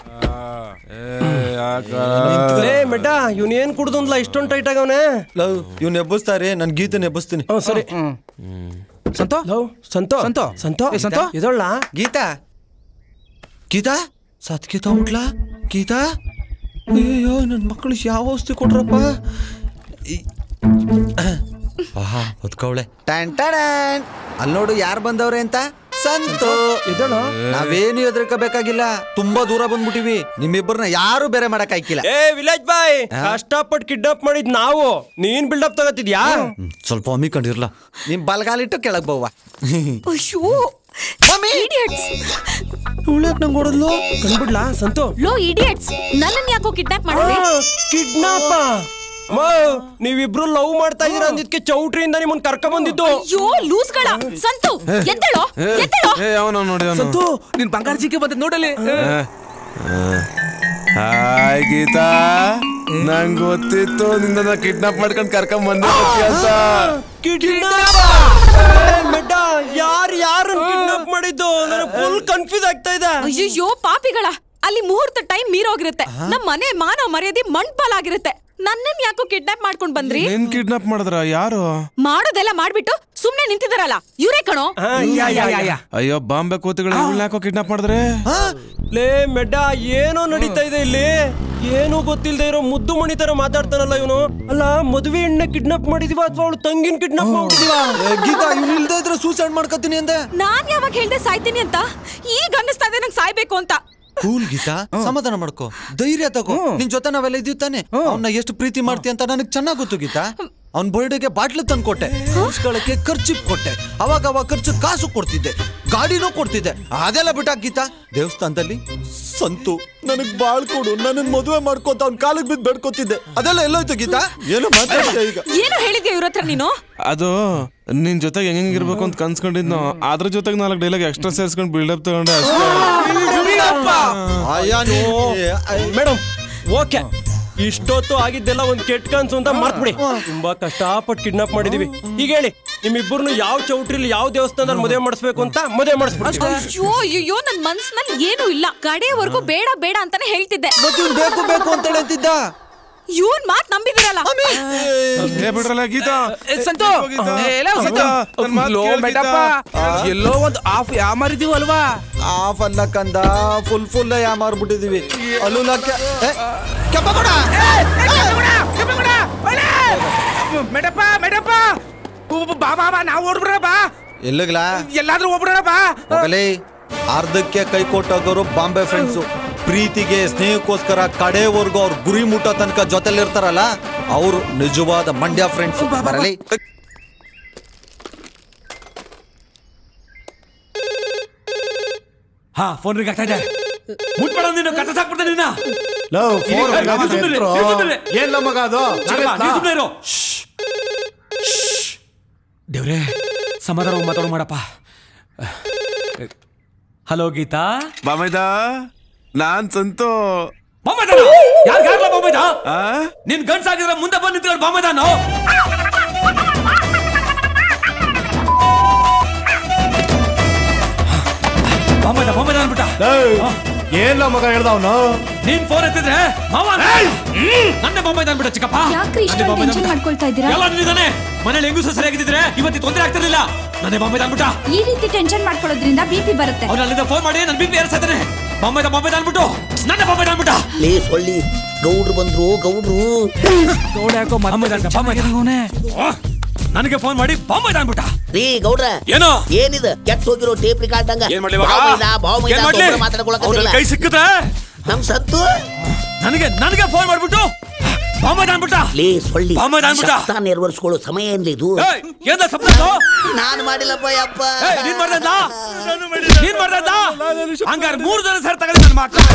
ಮೆಡ್ಡ ಇವ್ನ ಏನ್ ಕುಡ್ದಲ್ಲ ಇಷ್ಟೊಂದು ಟೈಟ್ ಆಗವನೆ. ಲವ್ ಇವ್ನ ಎಬ್ಬಿಸ್ತಾರೆ, ನನ್ ಗೀತೆ ಎಬ್ಬಿಸ್ತೀನಿ. ಸರಿ ಸಂತೋ ಸಂತೋ ಸಂತೋ ಸಂತೋ ಸಂತೋ ಇದೊಳ್ಳ ಗೀತಾ ಗೀತಾ ಸತ್ ಗೀತಾ ಉಂಟ್ಲಾ? ಗೀತಾ ಅಯ್ಯೋ ನನ್ನ ಮಕ್ಕಳು ಯಾವ ಔಷಧಿ ಕೊಟ್ರಪ್ಪ? ಹೊತ್ಕವಳೆ ಅಲ್ಲಿ ನೋಡು ಯಾರು ಬಂದವ್ರೆ ಅಂತ. ಸಂತು ಇದಳು ನಾವೇನು ಹೆದರ್ಕೋಬೇಕಾಗಿಲ್ಲ, ತುಂಬಾ ದೂರ ಬಂದ್ಬಿಟ್ಟಿವಿ. ನಿಮ್ಮಿಬ್ಬರನ್ನ ಯಾರು ಬೇರೆ ಮಾಡಕ್ ಆಯ್ಕಿಲ್ಲ. ಏ ವಿಲೇಜ್ ಬಾಯ್, ಕಷ್ಟಪಟ್ಟು ಕಿಡ್ನಾಪ್ ಮಾಡಿದ್ ನಾವು, ನೀನ್ ಬಿಲ್ಡಪ್ ತಗೋತಿದ್ಯಾ? ಸ್ವಲ್ಪ ಹಮ್ಮಿಕೊಂಡಿರ್ಲ, ನಿಮ್ ಬಲ್ಗಾಲಿಟ್ಟು ಕೆಳಗ್ ಬವ್ವ. ನಂಗೆ ಹೊಡೆದ್ಲು ಕಂಡ್ಬಿಡ್ಲಾ ಸಂತು? ಲೋ ಇಡಿಯಟ್ಸ್, ನನ್ನನ್ನ ಯಾಕೋ ಕಿಡ್ನಾಪ್ ಮಾಡಿದ್ರಿ? ಕಿಡ್ನಾಪ? ನೀವಿಬ್ರು ಲವ್ ಮಾಡ್ತಾ ಇದೀರ ಅಂದಿದ್ಕೆ ಚೌಟ್ರಿಯಿಂದ ನಿಮ್ಮನ್ ಕರ್ಕೊಂಡ್ ಬಂದಿದ್ದು. ಅಯ್ಯೋ ಲೂಸ್ಗಳ ಸಂತು ಎದ್ದೇಳೋ ಎದ್ದೇಳೋ. ಸಂತು ನಿನ್ ಬಂಗಾರ ಜಿಕ್ಕೆ ಬಂದ ನೋಡಲಿ. ಹಾಯ್ ಗೀತಾ, ನಂಗ್ ಗೊತ್ತಿತ್ತು ನಿನ್ನ ಕಿಡ್ನಾಪ್ ಮಾಡ್ಕೊಂಡ್ ಕರ್ಕೊಂಡ್ ಬಂದ ಅಂತ. ಯಾರು ಕಿಡ್ನಾಪ್ ಮಾಡಿದ್ದು? ನನಗೆ ಫುಲ್ ಕನ್ಫ್ಯೂಸ್ ಆಗ್ತಾ ಇದೆ. ಅಯ್ಯೋ ಪಾಪಿಗಳ, ಅಲ್ಲಿ ಮುಹೂರ್ತ ಟೈಮ್ ಮೀರೋಗಿರುತ್ತೆ. ನಮ್ಮ ಮನೆ ಮಾನವ ಮರ್ಯಾದೆ ಮಣ್ಪಾಲಾಗಿರುತ್ತೆ. ನನ್ನನ್ ಯಾಕೋ ಕಿಡ್ನಾಪ್ ಮಾಡ್ಕೊಂಡ್ ಬಂದ್ರಿ? ನಿನ್ ಕಿಡ್ನಾಪ್ ಮಾಡಿದ್ರ? ಯಾರು? ಮಾಡೋದೆಲ್ಲ ಮಾಡ್ಬಿಟ್ಟು ಸುಮ್ನೆ ನಿಂತಿದಾರಲ್ಲ ಇವರೇ ಕಣೋ. ಅಯ್ಯೋ ಬಾಂಬೆ ಕೋತಿಗಳು ಯಾಕೋ ಕಿಡ್ನಾಪ್ ಮಾಡಿದ್ರೆ? ಲೇ ಮೆಡ್ಡ, ಏನೋ ನಡೀತಾ ಇದೆ ಇಲ್ಲಿ. ಏನೂ ಗೊತ್ತಿಲ್ಲದೆ ಇರೋ ಮುದ್ದು ಮಣಿ ತರ ಮಾತಾಡ್ತಾನಲ್ಲ ಇವನು. ಅಲ್ಲ, ಮದುವೆ ಹೆಣ್ಣ ಕಿಡ್ನಾಪ್ ಮಾಡಿದೀವ ಅಥವಾ ಅವಳು ತಂಗಿನ ಕಿಡ್ನಾಪ್ ಮಾಡ್ಬಿಟ್ಟಿದೀವ? ಗೀತಾ ಇವ್ನು ಇಲ್ದೇ ಇದ್ರೆ ಸೂಸೈಡ್ ಮಾಡ್ಕೊತೀನಿ ಅಂದೆ. ನಾನ್ ಯಾವಾಗ ಹೇಳ್ದೆ ಸಾಯ್ತೀನಿ ಅಂತ? ಈಗ ಅನ್ನಿಸ್ತಾ ಇದೆ ನಂಗೆ ಸಾಯ್ಬೇಕು ಅಂತ. ಕೂಲ್ ಗೀತಾ, ಸಮಾಧಾನ ಮಾಡ್ಕೋ, ಧೈರ್ಯ ತಗೋ. ನಿನ್ ಜೊತೆ ನಾವೆಲ್ಲ ಇದೀವಿ ತಾನೆ. ಅವ್ನ ಎಷ್ಟು ಪ್ರೀತಿ ಮಾಡ್ತೀಯ ಅಂತ ನನಗ್ ಚೆನ್ನಾಗ್ ಗೊತ್ತು ಗೀತಾ. ಅವ್ನ ಬರ್ಡೇಗೆ ಬಾಟ್ಲು ತಂದು ಕೊಟ್ಟೆ, ಉಸ್ಕೊಳ್ಳಕ್ಕೆ ಖರ್ಚು ಕೊಟ್ಟೆ, ಅವಾಗ ಖರ್ಚು ಕಾಸು ಕೊಡ್ತಿದ್ದೆ, ಗಾಡಿನೂ ಕೊಡ್ತಿದ್ದೆ. ಅದೆಲ್ಲ ಬಿಟ್ಟಾಕ ಗೀತಾ. ದೇವಸ್ಥಾನದಲ್ಲಿ ಸಂತು ನನಗ್ ಬಾಳ್ ಕೊಡು, ನನ್ನ ಮದುವೆ ಮಾಡ್ಕೋತ ಅವ್ನ ಕಾಲಿಗೆ ಬಿದ್ದು ಬೇಡ್ಕೊತಿದ್ದೆ. ಅದೆಲ್ಲ ಎಲ್ಲೋಯ್ತು ಗೀತಾ? ಏನೋ ಮಾತಾಡ್ತೀಯ ಈಗ? ಏನೋ ಹೇಳಿದ್ಯಾ ಇವ್ರ ಹತ್ರ ನೀನು? ಅದು ನಿನ್ ಜೊತೆಗೆ ಹೆಂಗಿರ್ಬೇಕು ಅಂತ ಕನ್ಸ್ಕೊಂಡಿದ್ನು. ಅದ್ರ ಜೊತೆಗೆ 4 ಡೈಲಾಗ್ ಎಕ್ಸ್ಟ್ರಾ ಸೇರ್ಸ್ಕೊಂಡು ಬಿಲ್ಡಪ್ ತಗೊಂಡೆ ಅಷ್ಟೇ. ಮೇಡಮ್ ಓಕೆ, ಇಷ್ಟೊತ್ತು ಆಗಿದ್ದೆಲ್ಲ ಒಂದ್ ಕೆಟ್ಟ ಕನ್ಸು ಅಂತ ಮರ್ತ್ಬಿಡಿ. ತುಂಬಾ ಕಷ್ಟಪಟ್ಟು ಕಿಡ್ನಾಪ್ ಮಾಡಿದೀವಿ. ಈಗ ಹೇಳಿ, ನಿಮ್ಮಿಬ್ಬರನ್ನು ಯಾವ ಚೌಟ್ರಿಲಿ ಯಾವ ದೇವಸ್ಥಾನದಲ್ಲಿ ಮದುವೆ ಮಾಡಿಸ್ಬೇಕು ಅಂತ ಮದುವೆ ಮಾಡಿಸ್ಬಿಟ್ಟು. ಅಯ್ಯೋ ನನ್ ಮನ್ಸಿನಲ್ಲಿ ಏನೂ ಇಲ್ಲ. ಕಡೆಯವರೆಗೂ ಬೇಡ ಬೇಡ ಅಂತಾನೆ ಹೇಳ್ತಿದ್ದೆ. ಬೇಕು ಅಂತ ಹೇಳ್ತಿದ್ದ. ಇವನ್ ಮಾತ್ ನಂಬಿದಿರಲ್ಲ. ಬಿಡ್ರಲ್ಲ ಗೀತಾ. ಸಂತು ಎಲ್ಲೋ ಒಂದು ಆಫ್ ಯಾಮಾರಿದೀವಿ ಅಲ್ವಾ? ಆಫ್ ಅಲ್ಲ ಕಂದ, ಫುಲ್ ಯಾಮಾರ್ಬಿಟ್ಟಿದೀವಿ. ಮೇಡಪ್ಪ ಬಾ ನಾವು ಓಡ್ಬಿಡ ಬಾ. ಎಲ್ಲಿಗ್ಲಾ? ಎಲ್ಲಾದ್ರೂ ಹೋಗ್ಬಿಡೋಣ ಬಾ. ಅರ್ಧಕ್ಕೆ ಕೈ ಕೊಟ್ಟೋಗೋರು ಬಾಂಬೆ ಫ್ರೆಂಡ್ಸು. ಪ್ರೀತಿಗೆ ಸ್ನೇಹಕ್ಕೋಸ್ಕರ ಕಡೆವರೆಗೂ ಅವ್ರ ಗುರಿ ಮುಟ್ಟೋ ತನಕ ಜೊತೆಲಿರ್ತಾರಲ್ಲ, ಅವರು ನಿಜವಾದ ಮಂಡ್ಯ ಫ್ರೆಂಡ್ಸ್. ಬರಲಿ. ಹಾ, ಫೋನ್ ರಿಂಗ್ ಆಗ್ತಾ ಇದೆ. ಮುಟ್ಬೇಡ ನೀನು, ಕಟ್ಟ ಸಾಕ್ಬಿಡ್ತಾ ನಿನ್ನ. ಏನ್ ಮಗ ಅದು? ದೇವ್ರೆ, ಸಮಾಧಾನ ಮಾತಾಡೋ ಮಾಡಪ್ಪ. ಹಲೋ ಗೀತಾ. ಬಾಮೈದ, ನಾನ್ ಸಂತು. ಬಾಮೈದಾನ? ಯಾರ್ಲ ಬಾಮೈದ? ನಿನ್ ಗಂಡ್ಸಾಗಿದ್ರೆ ಮುಂದೆ ಬಂದು ನಿಂತ್ಕೊಂಡು ಬಾಮೈದಾನು. ಬಾಮೈದ ಅನ್ಬಿಟ್ಟ. ಏನ್ಲ ಮಗ ಹೇಳ್ದವನು? ನೀನ್ ಫೋನ್ ಎತ್ತಿದ್ರೆ ಮಾವ ನನ್ನ ಬಾಮೈದ ಅನ್ಬಿಟ್ಟ. ಚಿಕ್ಕಪ್ಪ ಮಾಡ್ಕೊಳ್ತಾ ಇದ್ದೀರಾ? ಎಲ್ಲ ನಿಂತಾನೆ. ಮನೇಲಿ ಹೆಂಗಸು ಸರಿಯಾಗಿದ್ರೆ ಇವತ್ತಿ ತೊಂದರೆ ಆಗ್ತಿರ್ಲಿಲ್ಲ. ನನ್ನ ಬಾಮೈದ ಅನ್ಬಿಟ್ಟ. ಈ ರೀತಿ ಟೆನ್ಷನ್ ಮಾಡ್ಕೊಳ್ಳೋದ್ರಿಂದ ಬಿಪಿ ಬರುತ್ತೆ. ಅವ್ನು ಅಲ್ಲಿಂದ ಫೋನ್ ಮಾಡಿ ನನ್ನ ಬಿಪಿ ಏರ್ಸಾಯ್ತಾನೆ. ಬಾಮೈದ ಅನ್ಬಿಟ್ಟು ನನ್ನ ಬಾಮೈದ ಅನ್ಬಿಟ್ಟ. ಲೇ ಸೊಳ್ಳಿ, ಗೌಡ್ರು ಬಂದ್ರು. ಗೌಡ್ರು ಯಾಕೋ ನನಗೆ ಫೋನ್ ಮಾಡಿ ಬಾಮೈದ ಅನ್ಬಿಟ್ಟ. ರೀ ಗೌಡ್ರ, ಏನೋ ಏನಿದ ಕೆಟ್ಟ ಹೋಗಿರೋ ಟೇಪ್ ರಿಕಾರ್ಡ್ ಕೈ ಸಿಕ್ಕಿದ್ರೆ ನಮ್ ಸತ್ತು ನನಗೆ ಫೋನ್ ಮಾಡ್ಬಿಟ್ಟು ಬಾಂಬೆ ಅನ್ಬಿಟ್ಟ ಲೇ ಸೊಳ್ಳಿ ಬಾಂಬೆ ಅನ್ಬಿಟ್ಟ ನೆರವೇರಿಸ್ಕೊಳ್ಳೋ ಸಮಯ ಏನ್ಲಿ ಇದು ಏನ ಸಪ್ನ ನಾನು ಮಾಡಿಲ್ಲಪ್ಪ ಯಪ್ಪ ನೀನ್ ಮಾಡ್ದ ಹಂಗಾರೆ 3 ಜನ ಸೇರ್ ತಗೊಳ್ಳಿ ನನ್ನ ಮಕ್ಕಳು